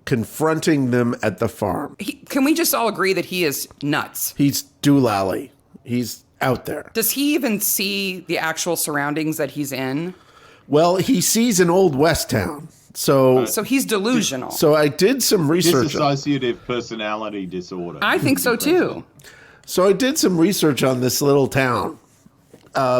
confronting them at the farm. Can we just all agree that he is nuts? He's doolally. He's out there. Does he even see the actual surroundings that he's in? Well, he sees an old West town. So he's delusional. so I did some research. Dissociative personality disorder. I think so too. So I did some research on this little town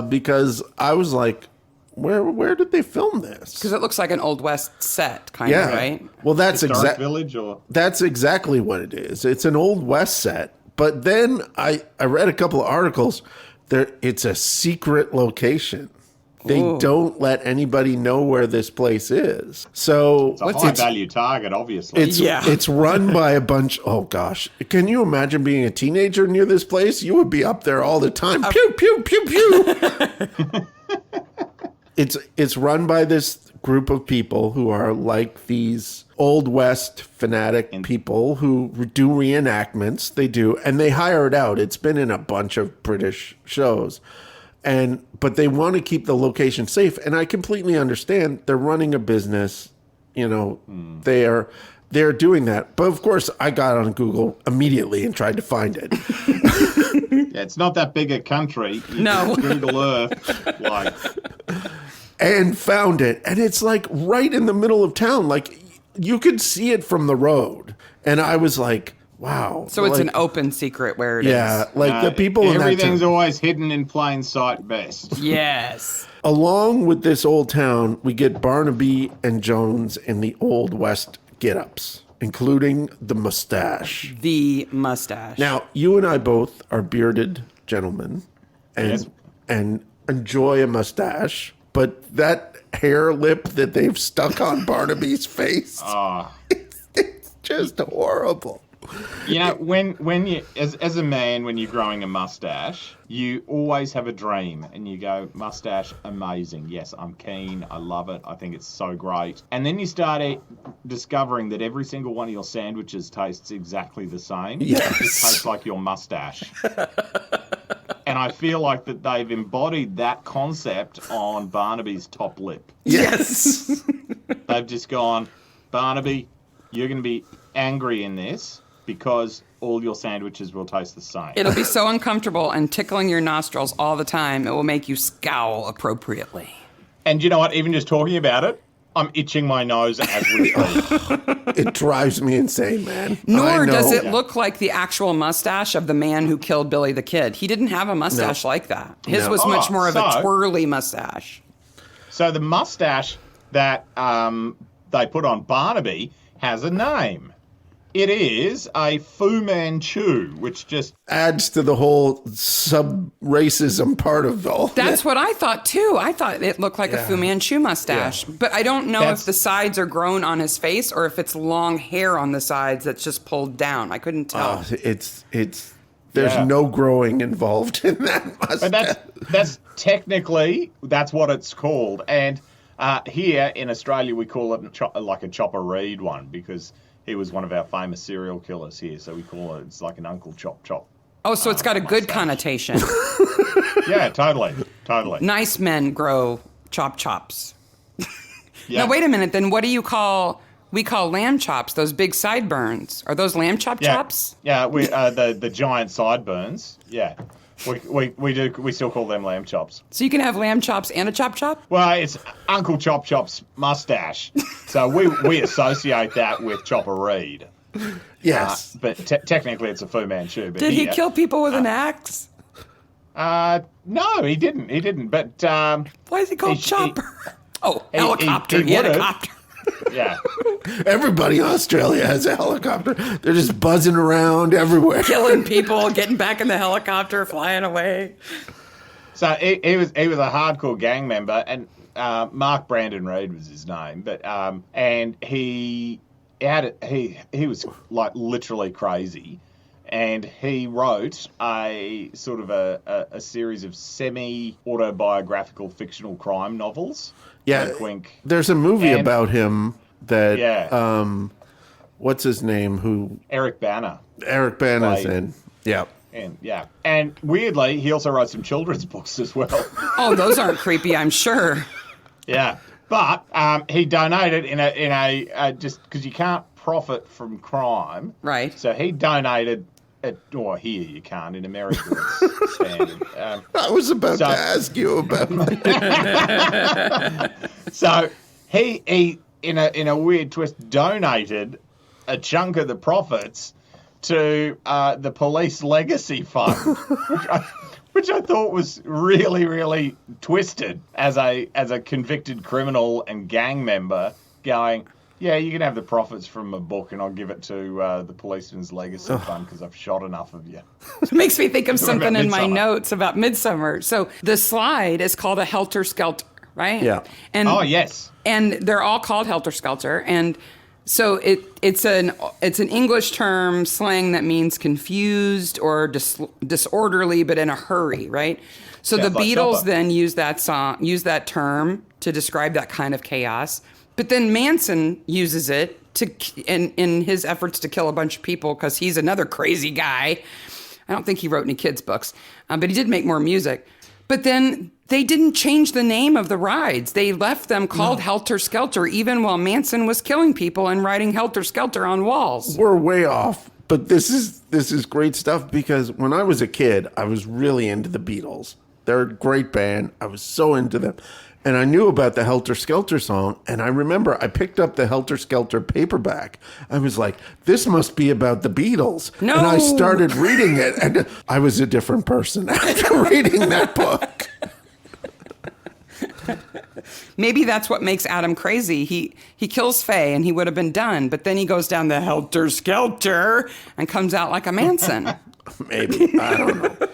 because I was like, where did they film this? Because it looks like an Old West set, kind of, right? Well, that's Historic village or That's exactly what it is. It's an Old West set. But then I read a couple of articles. It's a secret location. They don't let anybody know where this place is. So it's a high-value target, obviously. it's run by a bunch. Oh gosh, can you imagine being a teenager near this place? You would be up there all the time. Pew pew pew pew. It's run by this group of people who are like these Old West fanatic people who do reenactments. They do, and they hire it out. It's been in a bunch of British shows. But they want to keep the location safe, and I completely understand. They're running a business, you know. They're doing that. But of course, I got on Google immediately and tried to find it. Yeah, it's not that big a country. You No. can Google Earth, like, And found it, and it's like right in the middle of town. Like you could see it from the road, and I was like, wow. So it's like, an open secret where it is. yeah, like the people in that everything's town. always hidden in plain sight best. Yes. Along with this old town, we get Barnaby and Jones in the Old West get-ups, including the mustache. The mustache. Now, you and I both are bearded gentlemen and Yes. and enjoy a mustache, but that hair lip that they've stuck on Barnaby's face, it's just horrible. You know, when you, as a man, when you're growing a mustache, you always have a dream and you go, mustache, amazing. Yes, I'm keen. I love it. I think it's so great. And then you start discovering that every single one of your sandwiches tastes exactly the same. Yes. It just tastes like your mustache. And I feel like that they've embodied that concept on Barnaby's top lip. Yes. They've just gone, Barnaby, you're going to be angry in this because all your sandwiches will taste the same. It'll be so uncomfortable and tickling your nostrils all the time. It will make you scowl appropriately. And you know what? Even just talking about it, I'm itching my nose as we speak. It drives me insane, man. Nor I know. does it look like the actual mustache of the man who killed Billy the Kid. He didn't have a mustache like that. His No. was much more of a so- twirly mustache. So the mustache that they put on Barnaby has a name. It is a Fu Manchu, which just... adds to the whole sub-racism part of all. That's what I thought, too. I thought it looked like a Fu Manchu mustache. Yeah. But I don't know That's- if the sides are grown on his face or if it's long hair on the sides that's just pulled down. I couldn't tell. It's there's Yeah. no growing involved in that mustache. But that's technically, that's what it's called. And here in Australia, we call it like a Chopper Reed one because he was one of our famous serial killers here. So we call it, it's like an Uncle Chop Chop. Oh, so it's got a good mustache. connotation. Yeah, totally. Nice men grow chops. Yeah. Now, wait a minute. Then what do you call... We call lamb chops those big sideburns. Are those lamb chops? Yeah, we the giant sideburns. Yeah, we still call them lamb chops. So you can have lamb chops and a chop? Well, it's Uncle Chop Chop's mustache, so we associate that with Chopper Reed. Yes. But technically it's a Fu Manchu. But Did he kill people with an axe? No, he didn't. He didn't. But why is he called Chopper? Helicopter. he He had a would've. copter. yeah. Everybody in Australia has a helicopter. They're just buzzing around everywhere. Killing people, getting back in the helicopter, flying away. So he was a hardcore gang member, and Mark Brandon Reed was his name. But and he was like literally crazy, and he wrote a sort of a series of semi-autobiographical fictional crime novels. Yeah, Wink, wink. There's a movie about him that, what's his name? Who? Eric Bana. Eric Bana's in. Yeah. And weirdly, he also wrote some children's books as well. Oh, those aren't creepy, I'm sure. Yeah, but he donated in a just because you can't profit from crime, Right. So he donated. Or here you can't. In America, it's standard. I was about to ask you about that. So he in a weird twist donated a chunk of the profits to the Police Legacy Fund, which I thought was really, really twisted as a convicted criminal and gang member going, yeah, you can have the profits from my book and I'll give it to the Policeman's Legacy Fund because I've shot enough of you. It makes me think of something in my Midsomer. notes about Midsomer. So the slide is called a Helter Skelter, right? Yeah. And, Oh, yes. And they're all called Helter Skelter. And so it's an English term, slang that means confused or disorderly, but in a hurry, right? So Sounds the like Beatles Chopper. then use that term to describe that kind of chaos. But then Manson uses it in his efforts to kill a bunch of people because he's another crazy guy. I don't think he wrote any kids' books, but he did make more music. But then they didn't change the name of the rides. They left them called Helter Skelter, even while Manson was killing people and writing Helter Skelter on walls. We're way off, but this is great stuff because when I was a kid, I was really into the Beatles. They're a great band. I was so into them. And I knew about the Helter Skelter song, and I remember I picked up the Helter Skelter paperback. I was like, this must be about the Beatles. No! And I started reading it, and I was a different person after reading that book. Maybe that's what makes Adam crazy. He kills Faye, and he would have been done, but then he goes down the Helter Skelter and comes out like a Manson. Maybe. I don't know.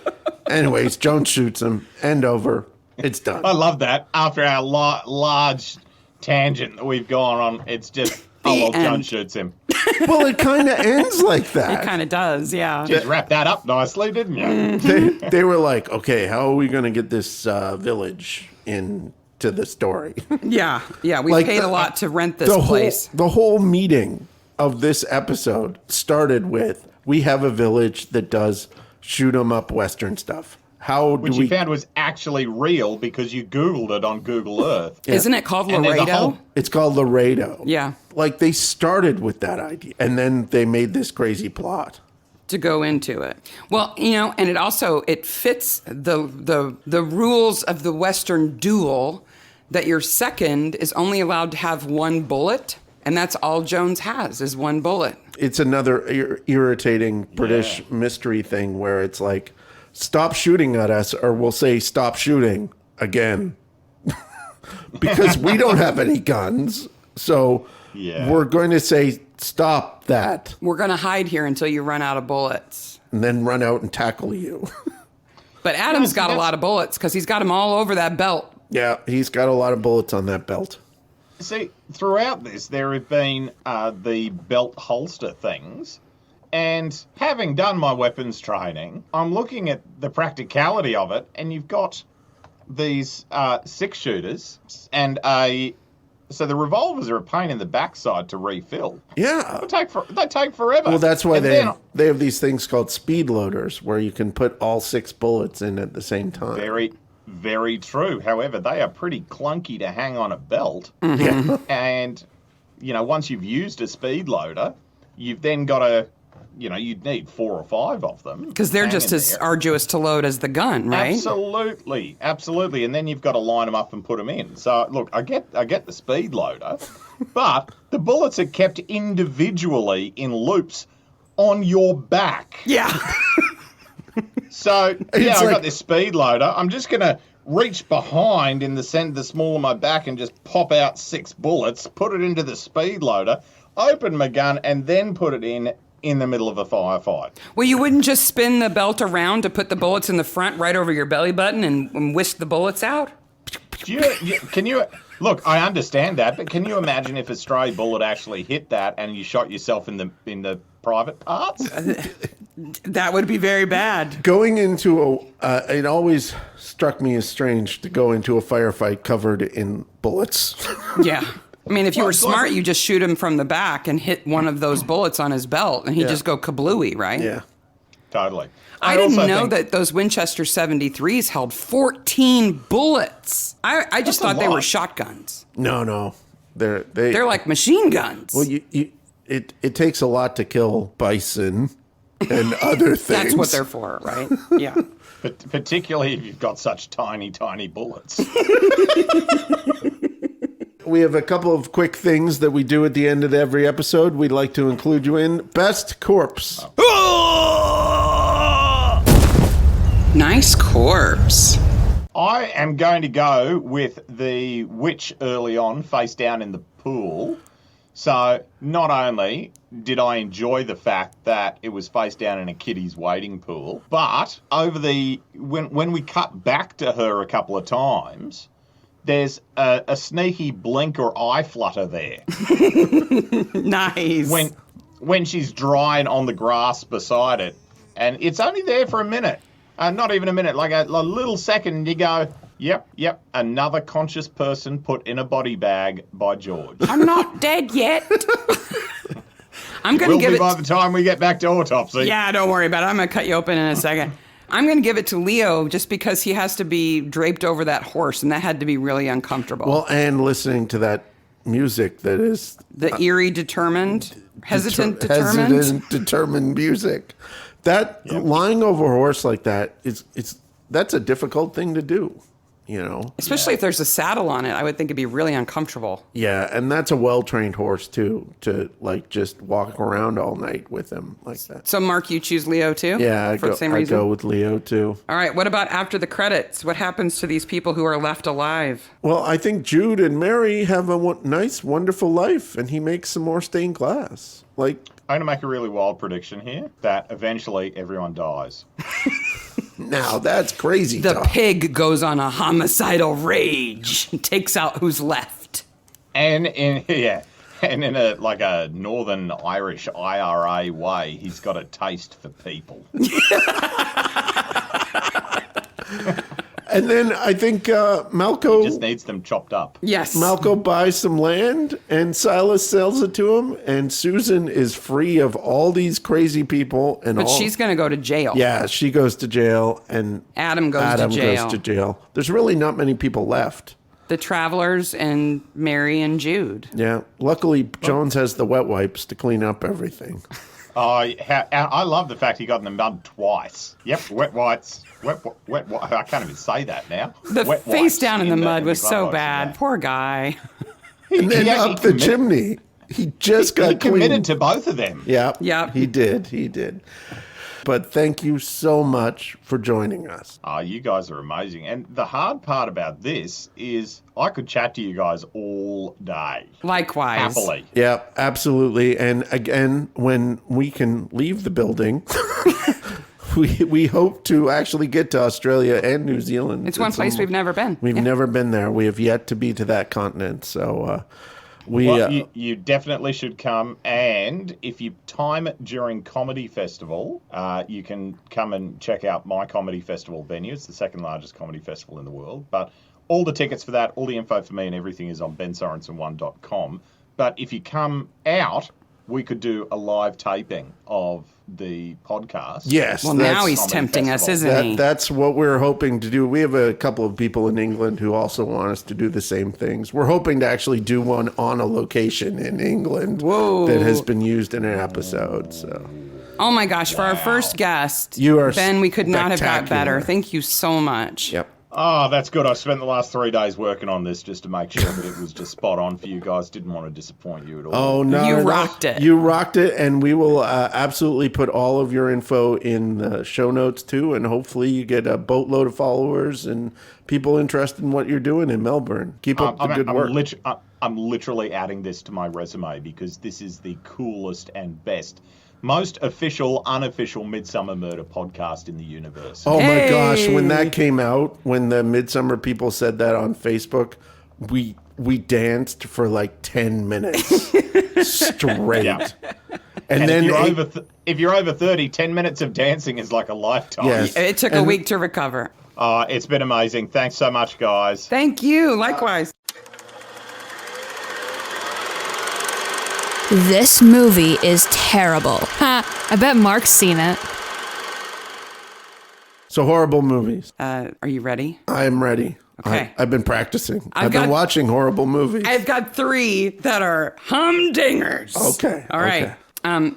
Anyways, Jones shoots him. End over. It's done. I love that. After our large tangent that we've gone on, it's just, John end. shoots him. Well, it kind of ends like that. It kind of does, yeah. Just wrapped that up nicely, didn't you? They were like, okay, how are we going to get this village into the story? Yeah, we Like, paid a lot to rent this place. The whole meeting of this episode started with, we have a village that does shoot 'em up Western stuff. Which you found was actually real because you Googled it on Google Earth. Yeah. Isn't it called And there's a Laredo? whole- It's called Laredo. Yeah. Like they started with that idea and then they made this crazy plot. To go into it. Well, and it fits the rules of the Western duel that your second is only allowed to have one bullet, and that's all Jones has is one bullet. It's another irritating British mystery thing where it's like, stop shooting at us or we'll say stop shooting again. Because we don't have any guns. So we're going to say stop that. We're going to hide here until you run out of bullets. And then run out and tackle you. But Adam's got a lot of bullets because he's got them all over that belt. Yeah, he's got a lot of bullets on that belt. See, throughout this, there have been the belt holster things. And having done my weapons training, I'm looking at the practicality of it, and you've got these 6-shooters and so the revolvers are a pain in the backside to refill. Yeah. They take forever. Well, that's why And they have these things called speed loaders where you can put all 6 bullets in at the same time. Very, very true. However, they are pretty clunky to hang on a belt. Yeah. And, once you've used a speed loader, you've then got to you'd need 4 or 5 of them. Because they're just as arduous to load as the gun, right? Absolutely. And then you've got to line them up and put them in. So, look, I get the speed loader, but the bullets are kept individually in loops on your back. Yeah. So, I've got this speed loader. I'm just going to reach behind in the center, the small of my back, and just pop out 6 bullets, put it into the speed loader, open my gun, and then put it in the middle of a firefight. Well, you wouldn't just spin the belt around to put the bullets in the front right over your belly button and whisk the bullets out? Can you... Look, I understand that, but can you imagine if a stray bullet actually hit that and you shot yourself in the private parts? That would be very bad. Going into it always struck me as strange to go into a firefight covered in bullets. Yeah. I mean, if you were smart, you just shoot him from the back and hit one of those bullets on his belt, and he'd just go kablooey, right? Yeah. Totally. I didn't know that those Winchester 73s held 14 bullets. I just thought they were shotguns. No. They're like machine guns. Well, it takes a lot to kill bison and other things. That's what they're for, right? Yeah. But particularly if you've got such tiny, tiny bullets. We have a couple of quick things that we do at the end of every episode. We'd like to include you in. Best corpse. Nice corpse. I am going to go with the witch early on, face down in the pool. So not only did I enjoy the fact that it was face down in a kiddie's wading pool, but when we cut back to her a couple of times, there's a sneaky blink or eye flutter there. Nice. When she's drying on the grass beside it, and it's only there for a minute. Not even a minute, like a little second, and you go, yep, another conscious person put in a body bag by George. I'm not dead yet. I'm going to give it... by the time we get back to autopsy. Yeah, don't worry about it. I'm going to cut you open in a second. I'm going to give it to Leo just because he has to be draped over that horse, and that had to be really uncomfortable. Well, and listening to that music that is... The eerie, determined hesitant determined music. That lying over a horse like that that's a difficult thing to do, Especially if there's a saddle on it, I would think it'd be really uncomfortable. Yeah, and that's a well-trained horse too, to just walk around all night with him like that. So, Mark, you choose Leo too? Yeah, the same reason? I go with Leo too. All right, what about after the credits? What happens to these people who are left alive? Well, I think Jude and Mary have a nice, wonderful life, and he makes some more stained glass. I'm going to make a really wild prediction here that eventually everyone dies. Now, that's crazy The talk. pig goes on a homicidal rage and takes out who's left. And in a Northern Irish IRA way, he's got a taste for people. And then I think Malco... He just needs them chopped up. Yes. Malco buys some land, and Silas sells it to him, and Susan is free of all these crazy people. But she's going to go to jail. Yeah, she goes to jail, and Adam goes to jail. There's really not many people left. The Travelers and Mary and Jude. Yeah. Luckily, Jones has the wet wipes to clean up everything. I love the fact he got in the mud twice. Yep, wet wipes. Wet. I can't even say that now. The face down in the mud was so bad. Poor guy. And then up the chimney. He just got committed to both of them. Yeah. Yep. He did. But thank you so much for joining us. You guys are amazing. And the hard part about this is I could chat to you guys all day. Likewise. Happily. Yeah, absolutely. And again, when we can leave the building, we hope to actually get to Australia and New Zealand. It's one place we've never been. We've never been there. We have yet to be to that continent. So you definitely should come, and if you time it during Comedy Festival, you can come and check out my Comedy Festival venue. It's the second largest comedy festival in the world, but all the tickets for that, all the info for me and everything is on bensorensen1.com. But if you come out, we could do a live taping of the podcast. Yes. Well, now he's tempting us, isn't he? That's what we're hoping to do. We have a couple of people in England who also want us to do the same things. We're hoping to actually do one on a location in England that has been used in an episode. So Oh my gosh, for our first guest, You are Ben, we could not have got better. spectacular. Thank you so much. Yep. Oh, that's good. I spent the last 3 days working on this just to make sure that it was just spot on for you guys. Didn't want to disappoint you at all. Oh, no. You rocked it. You rocked it, and we will absolutely put all of your info in the show notes, too, and hopefully you get a boatload of followers and people interested in what you're doing in Melbourne. Keep up the good work. I'm literally adding this to my resume because this is the coolest and best, most official, unofficial Midsomer Murder podcast in the universe. Oh my gosh, when that came out, when the Midsummer people said that on Facebook, we danced for like 10 minutes straight. Yeah. And then if you're over 30, 10 minutes of dancing is like a lifetime. Yes. It took a week to recover. It's been amazing. Thanks so much, guys. Thank you. Likewise. This movie is terrible. Ha, I bet Mark's seen it. So horrible movies. Are you ready? I am ready. Okay. I've been practicing. I've been watching horrible movies. I've got 3 that are humdingers. Okay. All right.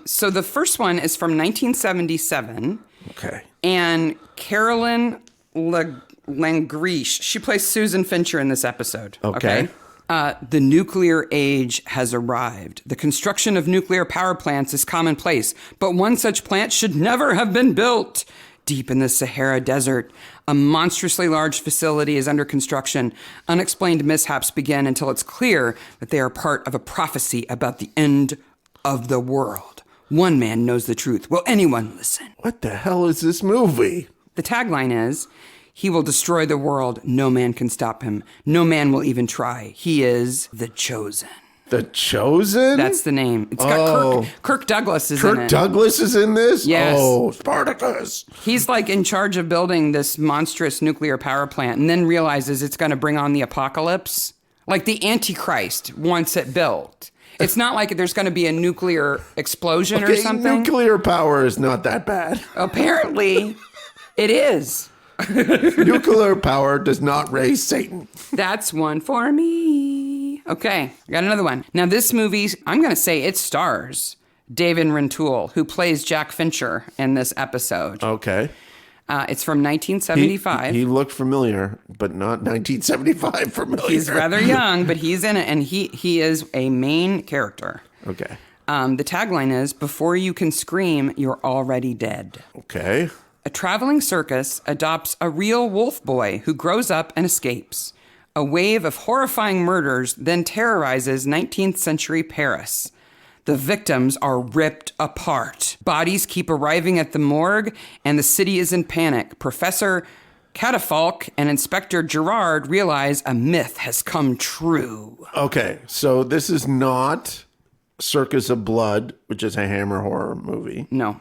So the first one is from 1977. Okay. And Carolyn Langrish. She plays Susan Fincher in this episode. Okay. The nuclear age has arrived. The construction of nuclear power plants is commonplace, but one such plant should never have been built. Deep in the Sahara Desert, a monstrously large facility is under construction. Unexplained mishaps begin until it's clear that they are part of a prophecy about the end of the world. One man knows the truth. Will anyone listen? What the hell is this movie? The tagline is, he will destroy the world. No man can stop him. No man will even try. He is the chosen. The Chosen? That's the name. It's got Kirk Douglas is in it. Kirk Douglas is in this? Yes. Oh, Spartacus. He's like in charge of building this monstrous nuclear power plant and then realizes it's going to bring on the apocalypse. Like the Antichrist wants it built. It's not like there's going to be a nuclear explosion or something. Nuclear power is not that bad. Apparently, it is. Nuclear power does not raise Satan. That's one for me. Okay, I got another one. Now, this movie, I'm going to say it stars David Rintoul, who plays Jack Fincher in this episode. Okay. It's from 1975. He looked familiar, but not 1975 familiar. He's rather young, but he's in it, and he is a main character. Okay. The tagline is, before you can scream, you're already dead. Okay. A traveling circus adopts a real wolf boy who grows up and escapes. A wave of horrifying murders then terrorizes 19th century Paris. The victims are ripped apart. Bodies keep arriving at the morgue, and the city is in panic. Professor Catafalque and Inspector Gerard realize a myth has come true. Okay, so this is not Circus of Blood, which is a Hammer horror movie. No.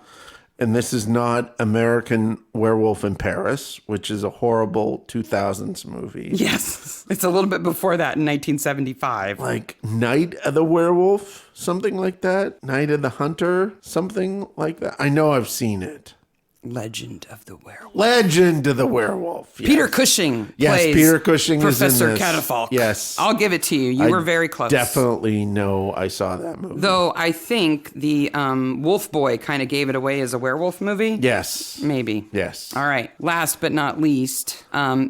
And this is not American Werewolf in Paris, which is a horrible 2000s movie. Yes. It's a little bit before that in 1975. Like Night of the Werewolf, something like that. Night of the Hunter, something like that. I know I've seen it. Legend of the Werewolf. Legend of the Werewolf. Yes. Peter Cushing plays Peter Cushing Professor is in this. Catafalque. Yes. I'll give it to you. You were very close. Definitely know I saw that movie. Though I think the Wolf Boy kind of gave it away as a werewolf movie. Yes. Maybe. Yes. All right. Last but not least,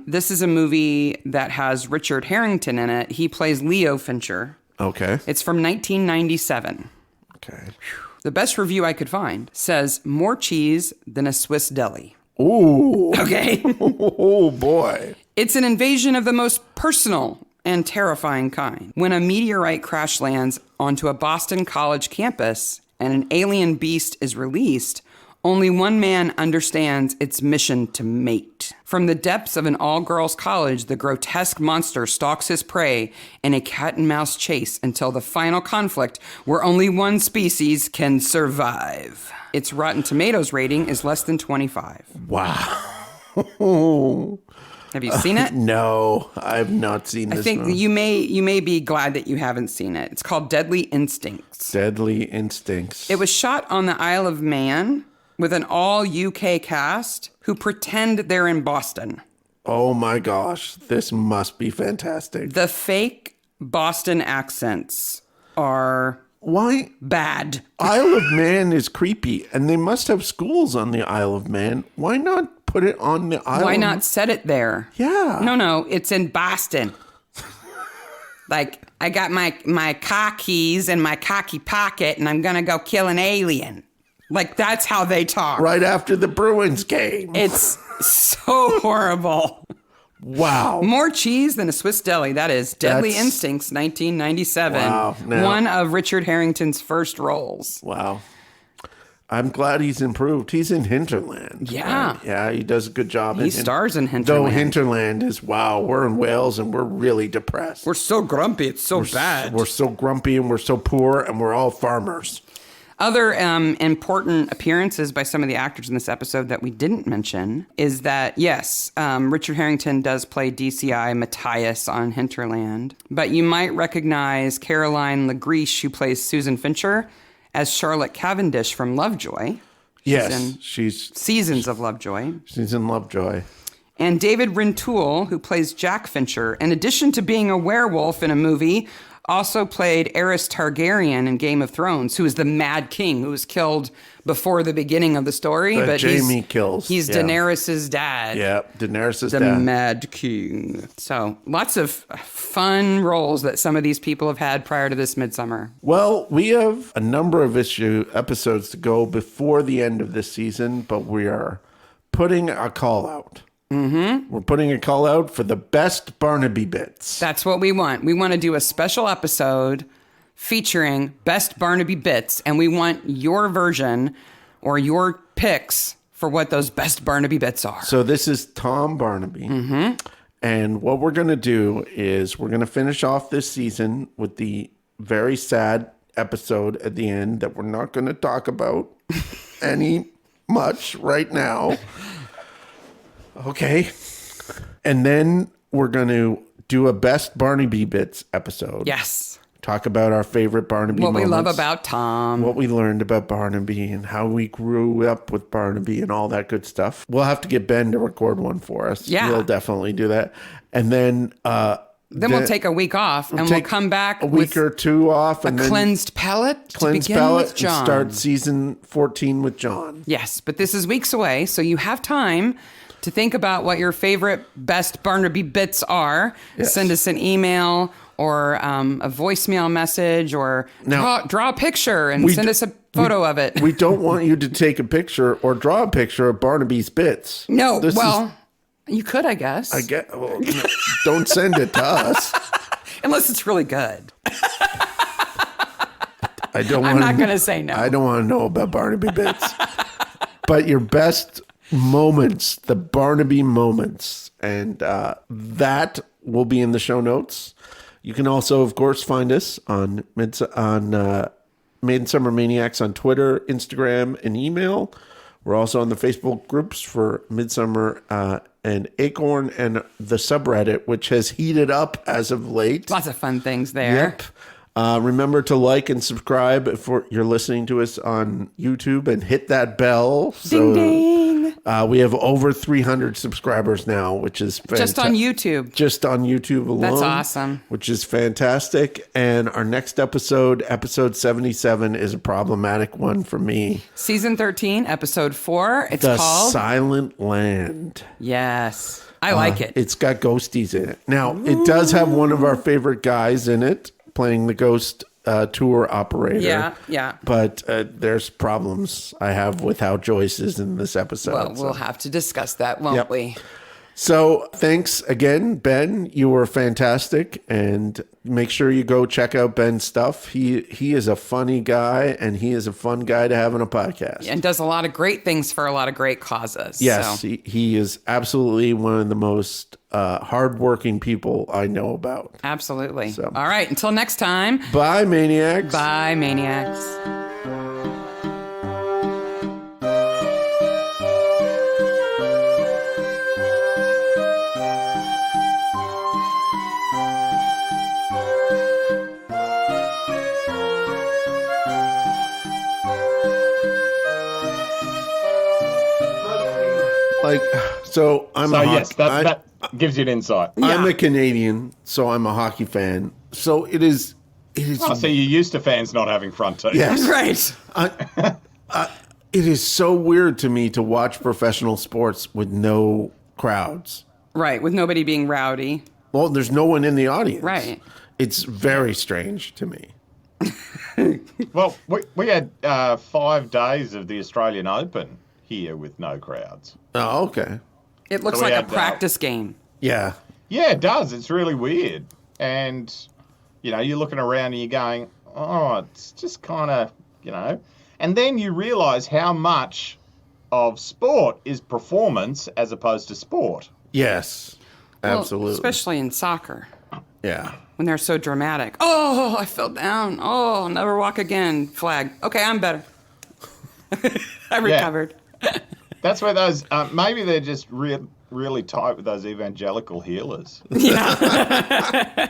this is a movie that has Richard Harrington in it. He plays Leo Fincher. Okay. It's from 1997. Okay. The best review I could find says, more cheese than a Swiss deli. Ooh. Okay. Oh, boy. It's an invasion of the most personal and terrifying kind. When a meteorite crash lands onto a Boston college campus and an alien beast is released, only one man understands its mission to mate. From the depths of an all-girls college, the grotesque monster stalks his prey in a cat-and-mouse chase until the final conflict where only one species can survive. Its Rotten Tomatoes rating is less than 25. Wow. Have you seen it? No, I've not seen this I think movie. you may be glad that you haven't seen it. It's called Deadly Instincts. Deadly Instincts. It was shot on the Isle of Man with an all-UK cast who pretend they're in Boston. Oh my gosh, this must be fantastic. The fake Boston accents are Why? Bad. Isle of Man is creepy, and they must have schools on the Isle of Man. Why not put it on the Isle Why of not set it there? Yeah. No, it's in Boston. Like, I got my car keys in my cocky pocket, and I'm going to go kill an alien. Like, that's how they talk. Right after the Bruins game. It's so horrible. Wow. More cheese than a Swiss deli. That is Deadly Instincts, 1997. Wow. Now, one of Richard Harrington's first roles. Wow. I'm glad he's improved. He's in Hinterland. Yeah. Right? Yeah, he does a good job. He stars in Hinterland. Though Hinterland is, wow, we're in Wales and we're really depressed. We're so grumpy. It's so bad. We're so grumpy and we're so poor and we're all farmers. Other important appearances by some of the actors in this episode that we didn't mention is that, yes, Richard Harrington does play DCI Matthias on Hinterland, but you might recognize Caroline LaGriche, who plays Susan Fincher, as Charlotte Cavendish from Lovejoy. She's Seasons of Lovejoy. She's in Lovejoy. And David Rintoul, who plays Jack Fincher, in addition to being a werewolf in a movie, also played Aerys Targaryen in Game of Thrones, who is the Mad King, who was killed before the beginning of the story. But Jaime kills. He's Daenerys' dad. Yeah, Daenerys' dad. The Mad King. So lots of fun roles that some of these people have had prior to this Midsummer. Well, we have a number of episodes to go before the end of this season, but we are putting a call out. Mm-hmm. We're putting a call out for the best Barnaby bits. That's what we want. We want to do a special episode featuring best Barnaby bits, and we want your version or your picks for what those best Barnaby bits are. So this is Tom Barnaby. Mm-hmm. And what we're going to do is we're going to finish off this season with the very sad episode at the end that we're not going to talk about any much right now. Okay. And then we're going to do a best Barnaby bits episode. Yes. Talk about our favorite Barnaby moments. What we love about Tom. What we learned about Barnaby and how we grew up with Barnaby and all that good stuff. We'll have to get Ben to record one for us. Yeah. We'll definitely do that. And then we'll take a week off and we'll come back a week or two off and a cleansed palate to begin with John. And start season 14 with John. Yes, but this is weeks away, so you have time to think about what your favorite best Barnaby bits are. Yes. Send us an email or a voicemail message or draw a picture and send us a photo of it. We don't want you to take a picture or draw a picture of Barnaby's bits. No, you could, I guess. Well, don't send it to us. Unless it's really good. I'm not going to say no. I don't want to know about Barnaby bits. But your best moments, the Barnaby moments, and that will be in the show notes. You can also, of course, find us on Midsomer Maniacs on Twitter, Instagram, and email. We're also on the Facebook groups for Midsomer and Acorn and the subreddit, which has heated up as of late. Lots of fun things there. Yep. Remember to like and subscribe if you're listening to us on YouTube and hit that bell. Ding, ding. We have over 300 subscribers now, which is fantastic. Just on YouTube. Just on YouTube alone. That's awesome. Which is fantastic. And our next episode 77, is a problematic one for me. Season 13, episode 4. It's called The Silent Land. Yes. I like it. It's got ghosties in it. Now, it does have one of our favorite guys in it, playing the ghost tour operator. Yeah. But there's problems I have with how Joyce is in this episode. Well, we'll have to discuss that, won't we? So thanks again, Ben. You were fantastic. And make sure you go check out Ben's stuff. He is a funny guy, and he is a fun guy to have on a podcast. And does a lot of great things for a lot of great causes. Yes, so. he is absolutely one of the most hardworking people I know about. Absolutely. So. All right, until next time. Bye, Maniacs. Bye, Maniacs. That gives you an insight. I'm a Canadian, so I'm a hockey fan. So it is It is. Oh, so you're used to fans not having front teeth. Yes. Right. It is so weird to me to watch professional sports with no crowds. Right, with nobody being rowdy. Well, there's no one in the audience. Right. It's very strange to me. Well, we had 5 days of the Australian Open here with no crowds. Oh, okay. It looks So we like a had, practice game. Yeah. Yeah, it does. It's really weird. And, you're looking around and you're going, oh, it's just kind of, And then you realise how much of sport is performance as opposed to sport. Yes. Well, Absolutely. especially in soccer, Yeah. when they're so dramatic. Oh, I fell down. Oh, never walk again. Flag. Okay, I'm better. I recovered. That's where those, maybe they're just really tight with those evangelical healers. Yeah.